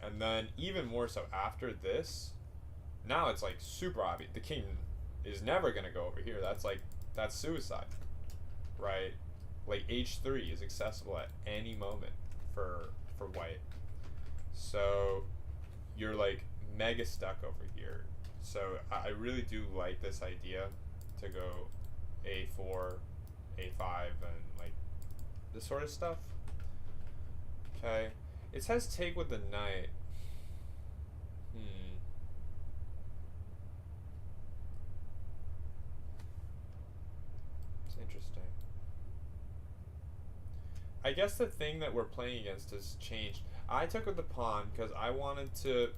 And then even more so after this, now it's like super obvious. The king is never going to go over here. That's suicide, right? Like h3 is accessible at any moment for white. So you're like mega stuck over here. So I really do like this idea to go a4, a5, and like this sort of stuff. Okay. It says take with the knight. It's interesting. I guess the thing that we're playing against has changed. I took with the pawn because I wanted to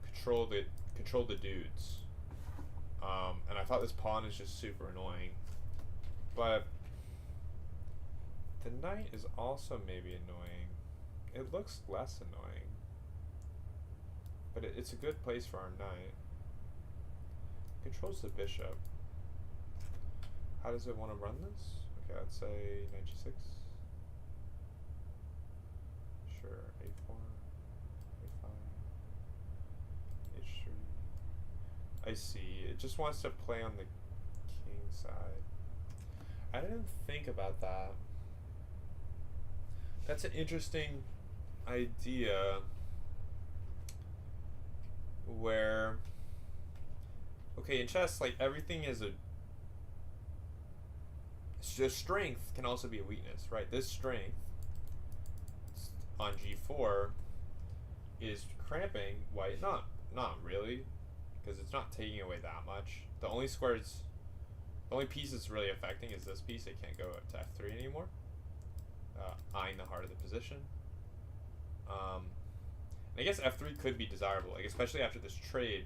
control the dudes. And I thought this pawn is just super annoying. But the knight is also maybe annoying. It looks less annoying. But it's a good place for our knight. Controls the bishop. How does it want to run this? Okay, let's say knight g6. Sure, a4, a5, h3. I see. It just wants to play on the king side. I didn't think about that. That's an interesting idea where, okay, in chess, like everything is a strength can also be a weakness, right? This strength on g4 is cramping white. Not really, because it's not taking away that much. The only piece it's really affecting is this piece. It can't go to f3 anymore. Eyeing the heart of the position. And I guess f3 could be desirable, like especially after this trade.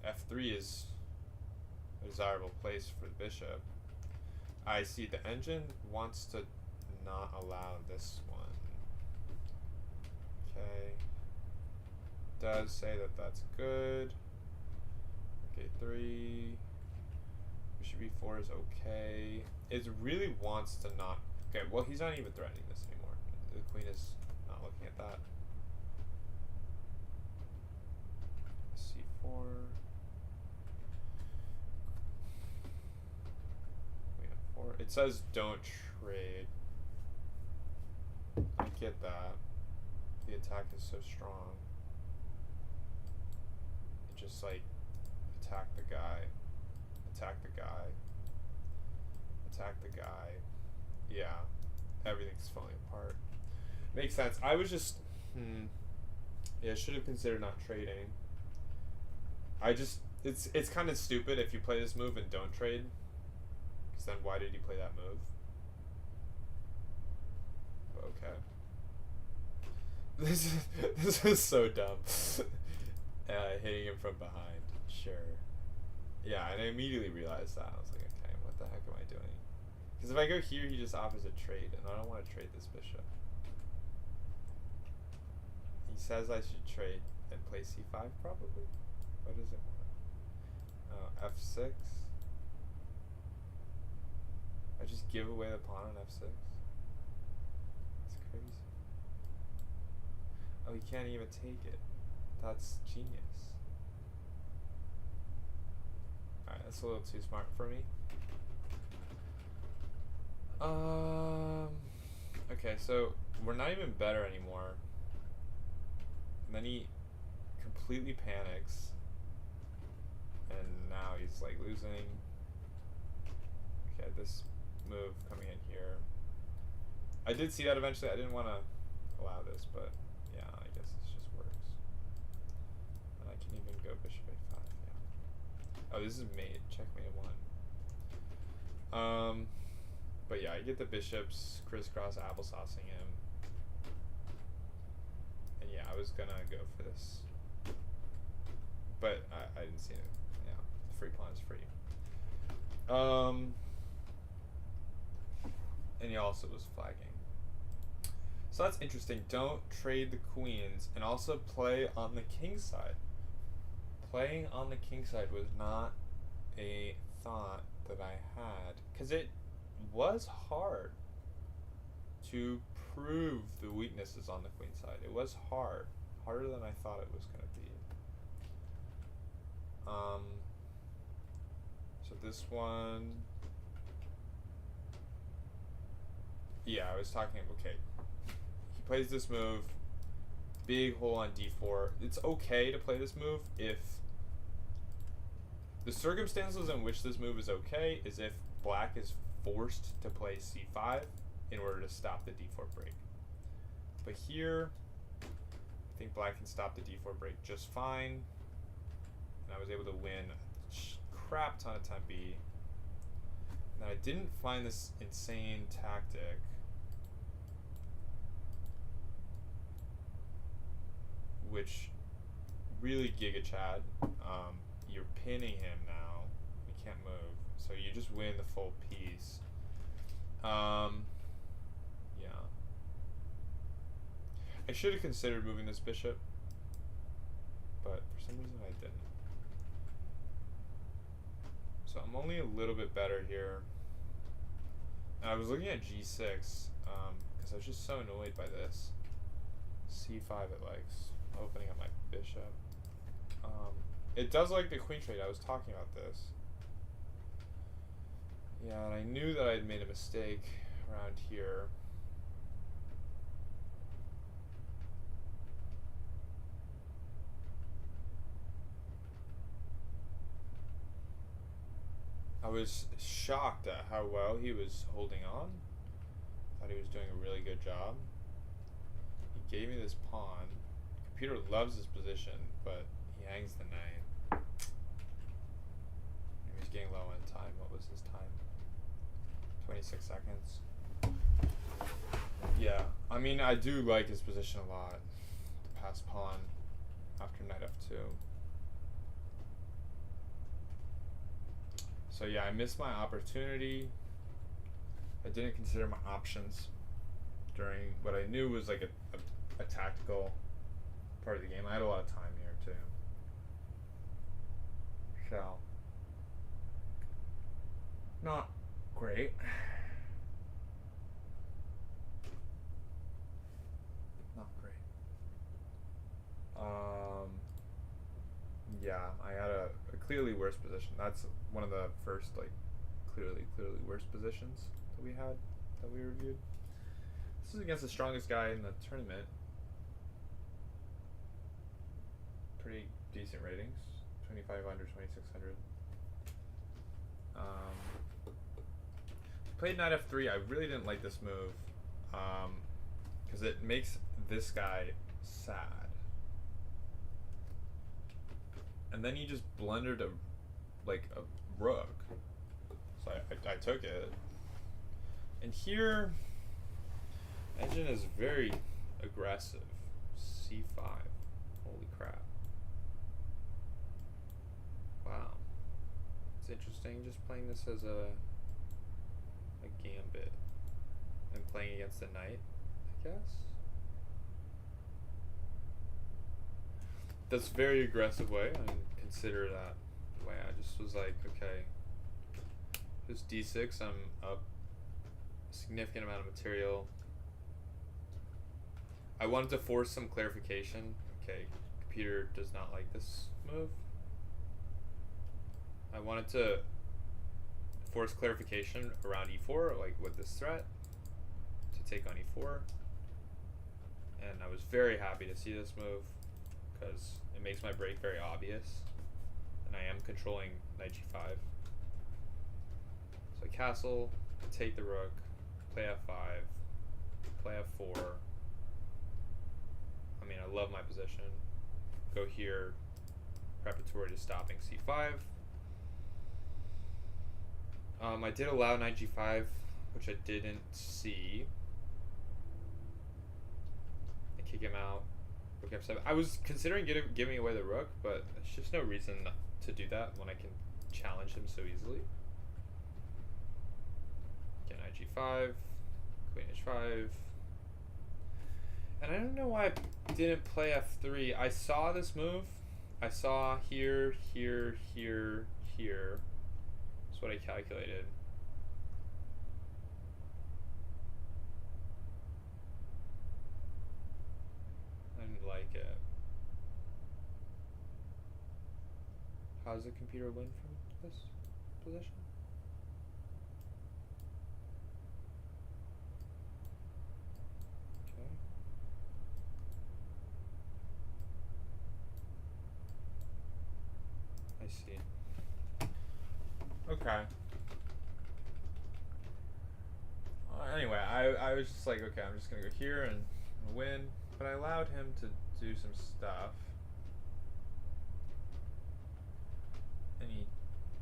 F3 is a desirable place for the bishop. I see the engine wants to not allow this one. Okay. Does say that that's good. Okay, 3. Bishop e4 is okay. It really wants to not. Okay, well, he's not even threatening this anymore. The queen is not looking at that. C4. Queen f4. It says don't trade. I get that. The attack is so strong. It just like attack the guy. Attack the guy. Attack the guy. Yeah. Everything's falling apart. Makes sense. I was just yeah, should have considered not trading. It's kind of stupid if you play this move and don't trade. Because then why did you play that move? Okay. This is so dumb. Hitting him from behind. Sure. Yeah, and I immediately realized that. I was like, okay, what the heck am I doing? Because if I go here, he just offers a trade, and I don't want to trade this bishop. He says I should trade and play c5, probably? What does it want? Oh, f6? I just give away the pawn on f6? That's crazy. Oh, he can't even take it. That's genius. Alright, that's a little too smart for me. Okay, so we're not even better anymore. And then he completely panics. And now he's like losing. Okay, this move coming in here. I did see that eventually. I didn't want to allow this, but yeah, I guess this just works. And I can even go bishop a5, yeah. Oh, this is mate. Checkmate one. But yeah, I get the bishops crisscross applesaucing him. And yeah, I was gonna go for this. But I didn't see it. Yeah, free pawn is free. And he also was flagging. So that's interesting. Don't trade the queens and also play on the king side. Playing on the king side was not a thought that I had, because it was hard to prove the weaknesses on the queen side. It was hard. Harder than I thought it was going to be. So this one... Yeah, I was talking... Okay. He plays this move. Big hole on d4. It's okay to play this move if... The circumstances in which this move is okay is if black is forced to play c5 in order to stop the d4 break. But here, I think black can stop the d4 break just fine. And I was able to win a crap ton of time b. And I didn't find this insane tactic. Which really Giga Chad. You're pinning him now. He can't move. So you just win the full piece. Yeah. I should have considered moving this bishop. But for some reason I didn't. So I'm only a little bit better here. And I was looking at g6. Because I was just so annoyed by this. c5 it likes. Opening up my bishop. It does like the queen trade. I was talking about this. Yeah, and I knew that I had made a mistake around here. I was shocked at how well he was holding on. Thought he was doing a really good job. He gave me this pawn. Computer loves his position, but he hangs the knight. He was getting low on time. What was his time? 26 seconds. Yeah, I mean, I do like his position a lot. The pass pawn after knight f2. So yeah, I missed my opportunity. I didn't consider my options during what I knew was like a tactical part of the game. I had a lot of time here too. So, not great. Not great. Yeah, I had a clearly worse position. That's one of the first like clearly worse positions that we had, that we reviewed. This is against the strongest guy in the tournament. Pretty decent ratings, 2500, 2600. Played knight f3. I really didn't like this move because it makes this guy sad. And then he just blundered a rook. So I took it. And here, Engine is very aggressive. c5. Holy crap. Wow. It's interesting just playing this as a gambit and playing against the knight, I guess. That's a very aggressive way. I didn't consider that way. I just was like, okay, this d6, I'm up a significant amount of material. I wanted to force some clarification. Okay, computer does not like this move. I wanted to force clarification around e4, like with this threat, to take on e4. And I was very happy to see this move, because it makes my break very obvious. And I am controlling knight g5. So I castle, take the rook, play f5, play f4. I mean, I love my position. Go here, preparatory to stopping c5. I did allow knight g5, which I didn't see. I kick him out. Rook f7. I was considering giving away the rook, but there's just no reason to do that when I can challenge him so easily. Get knight g5, queen h5. And I don't know why I didn't play f3. I saw this move. I saw here, here, here, here. That's what I calculated. I didn't like it. How does the computer win from this position? Okay. I see. Okay. Anyway, I was just like, okay, I'm just gonna go here and win, but I allowed him to do some stuff, and he,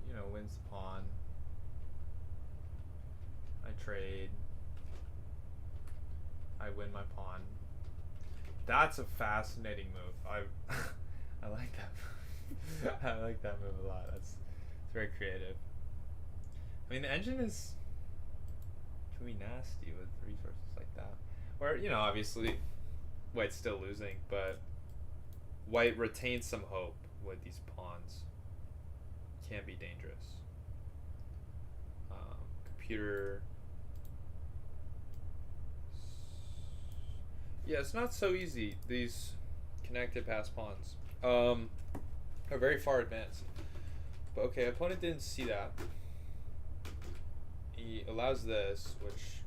you know, wins the pawn. I trade. I win my pawn. That's a fascinating move. I like that. I like that move a lot. It's very creative. I mean, the Engine can be nasty with resources like that. Or, you know, obviously, White's still losing, but White retains some hope with these pawns. Can be dangerous. Computer. Yeah, it's not so easy. These connected pass pawns are very far advanced. But okay, opponent didn't see that. He allows this, which,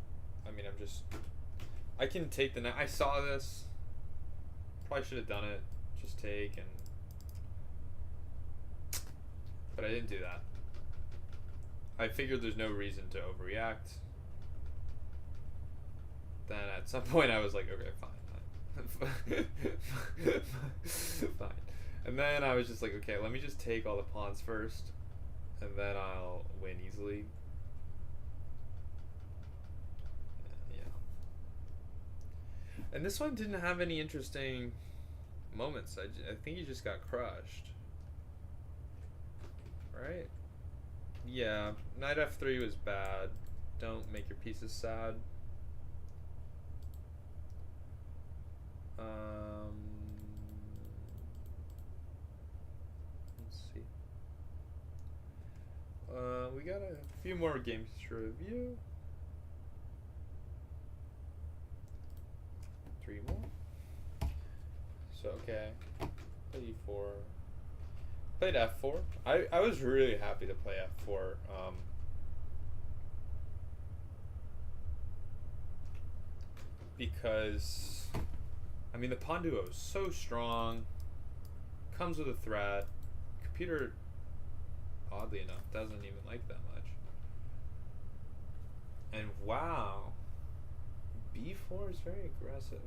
I mean, I can take the knight. I saw this. Probably should have done it. Just take and... But I didn't do that. I figured there's no reason to overreact. Then at some point I was like, okay, fine. Fine. And then I was just like, okay, let me just take all the pawns first, and then I'll win easily. Yeah. And this one didn't have any interesting moments. I think he just got crushed. Right? Yeah. Knight f3 was bad. Don't make your pieces sad. Let's see. We got a few more games to review. 3 more. So okay, played e4. Played f4. I was really happy to play f4. because, I mean, the pawn duo is so strong, comes with a threat. Computer, oddly enough, doesn't even like that much. And wow, b4 is very aggressive.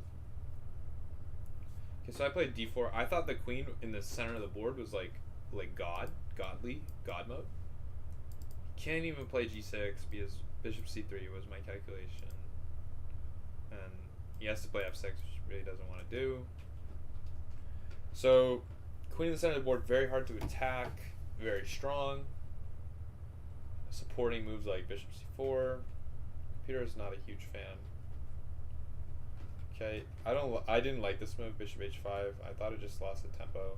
Okay, so I played d4. I thought the queen in the center of the board was like godly, god mode. Can't even play g6 because bishop c3 was my calculation. And he has to play f6, which he really doesn't want to do. So, queen in the center of the board, very hard to attack, very strong. Supporting moves like bishop c4. Computer is not a huge fan. Okay, I didn't like this move, bishop h5. I thought it just lost the tempo.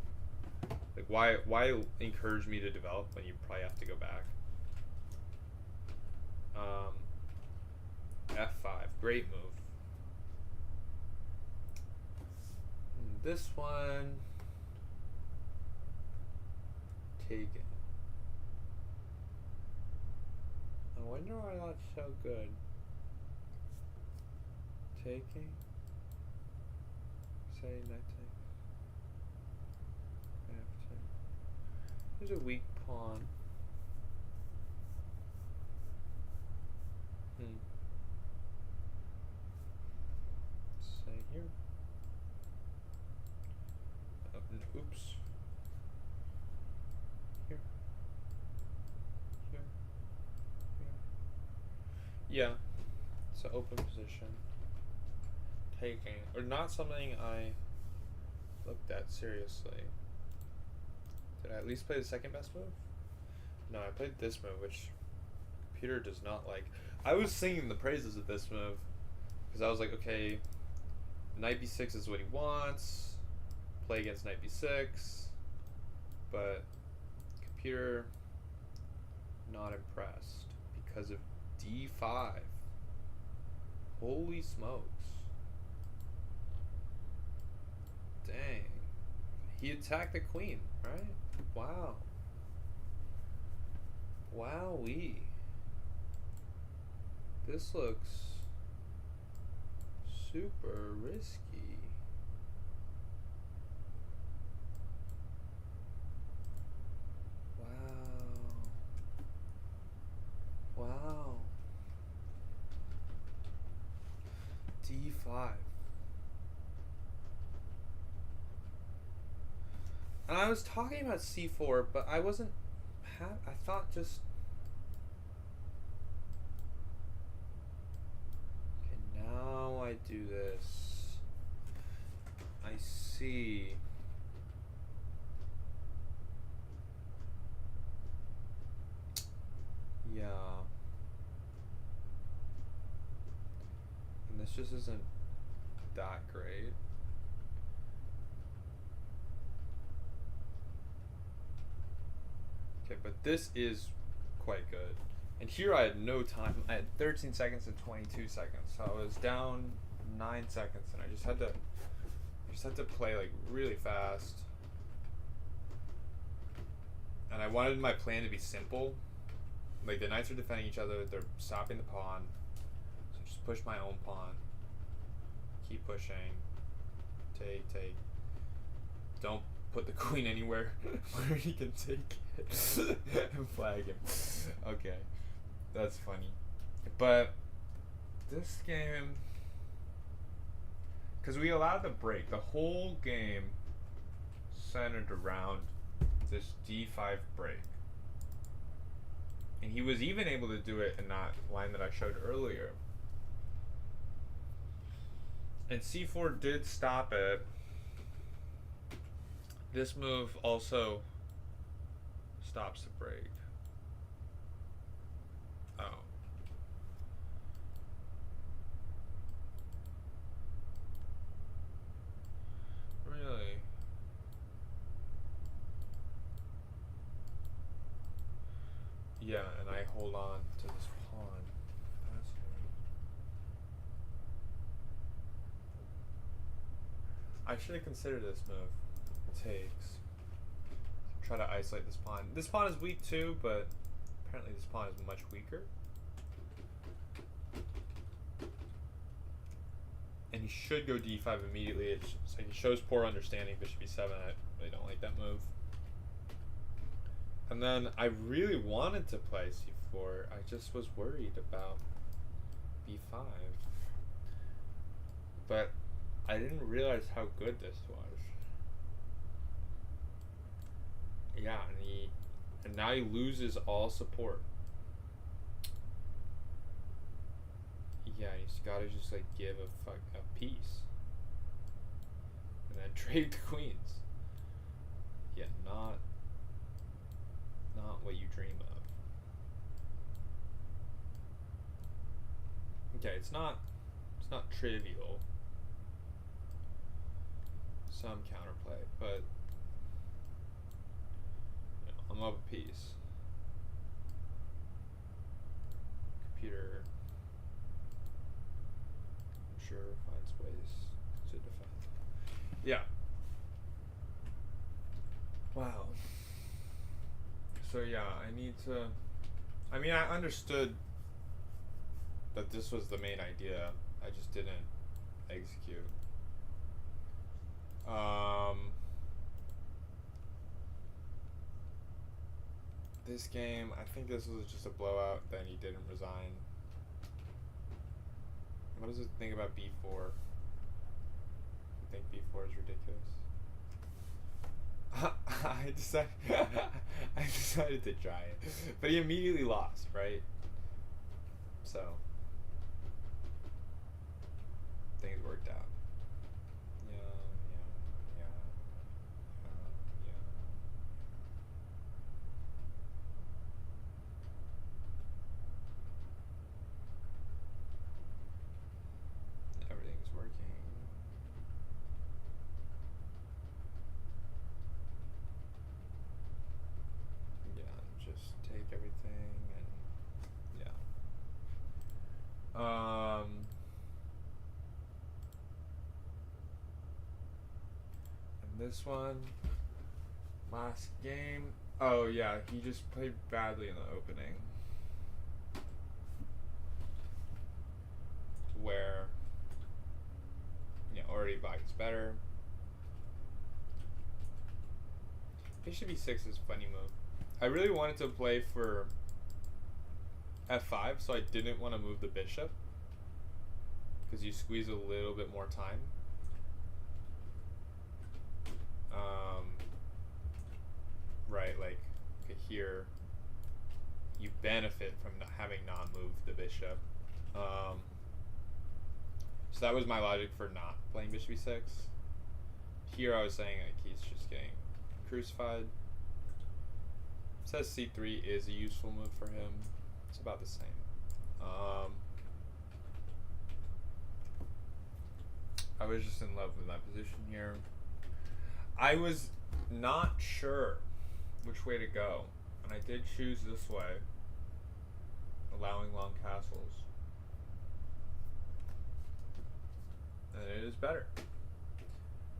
Like, why encourage me to develop when you probably have to go back? f5, great move. This one, taken. I wonder why that's so good. Taking. Say knight takes. F2. There's a weak pawn. Say here. Oh, no, oops. Here. Here. Here. Yeah. It's an open position. Taking, or not something I looked at seriously. Did I at least play the second best move? No, I played this move, which computer does not like. I was singing the praises of this move because I was like, okay, knight b6 is what he wants. Play against knight b6, but computer not impressed because of d5. Holy smokes. Dang. He attacked the queen, right? Wow. Wowee. This looks super risky. Wow. Wow. d5. And I was talking about c4, but I wasn't. I thought just. Okay, now I do this. I see. Yeah. And this just isn't that great. Okay, but this is quite good. And here I had no time. I had 13 seconds and 22 seconds. So I was down 9 seconds and I just had to play like really fast. And I wanted my plan to be simple. Like the knights are defending each other, they're stopping the pawn. So just push my own pawn. Keep pushing. Take. Don't put the queen anywhere where he can take it and flag him. Okay, that's funny. But this game, because we allowed the break, the whole game centered around this d5 break. And he was even able to do it in that line that I showed earlier. And c4 did stop it. This move also stops the break. Oh. Really? Yeah, and I hold on to this pawn. Fascinating. I should have considered this move. Takes. Try to isolate this pawn. This pawn is weak too, but apparently this pawn is much weaker. should go d5 immediately. It's like it shows poor understanding. Bishop e7. I really don't like that move. And then I really wanted to play c4. I just was worried about b5. But I didn't realize how good this was. Yeah, and now he loses all support. Yeah, he's gotta just like give a piece. And then trade the queens. Yeah, not what you dream of. Okay, it's not trivial. Some counterplay, but you know, I'm up a piece. Computer, I'm sure, finds ways to defend. Yeah. Wow. So yeah, I need to. I mean, I understood that this was the main idea. I just didn't execute. This game, I think this was just a blowout. Then he didn't resign. What does it think about b4? I think b4 is ridiculous. I decided to try it, but he immediately lost, right? So things worked out. Everything's working. Yeah, just take everything and yeah. And this one, last game. Oh yeah, he just played badly in the opening. Where, you know, already black is better. Bishop e6 is a funny move. I really wanted to play for f5, so I didn't want to move the bishop because you squeeze a little bit more time. Right, like okay, here you benefit from having non-moved the bishop. So that was my logic for not playing bishop e6. Here I was saying like he's just getting crucified. It says c3 is a useful move for him. It's about the same. I was just in love with my position here. I was not sure which way to go, and I did choose this way, allowing long castles. And it is better.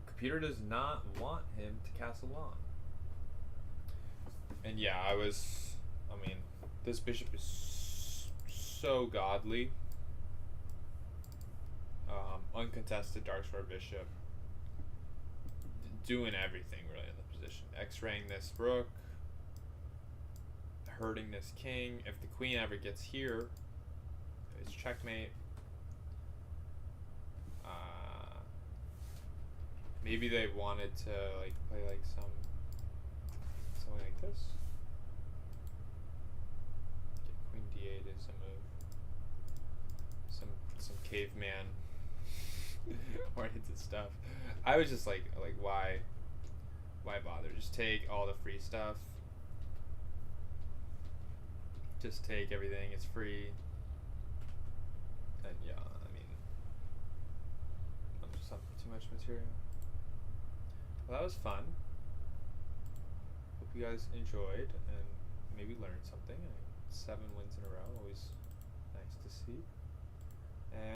Computer does not want him to castle long. And yeah, I mean, this bishop is so godly. Uncontested dark square bishop. Doing everything really in the position. X-raying this rook. Hurting this king. If the queen ever gets here, it's checkmate. Maybe they wanted to like play like something like this. Queen d8 is a move. Some caveman oriented stuff. I was just like why bother? Just take all the free stuff. Just take everything. It's free. And yeah, I mean, I'm just up for too much material. Well, that was fun. Hope you guys enjoyed and maybe learned something. 7 wins in a row, always nice to see.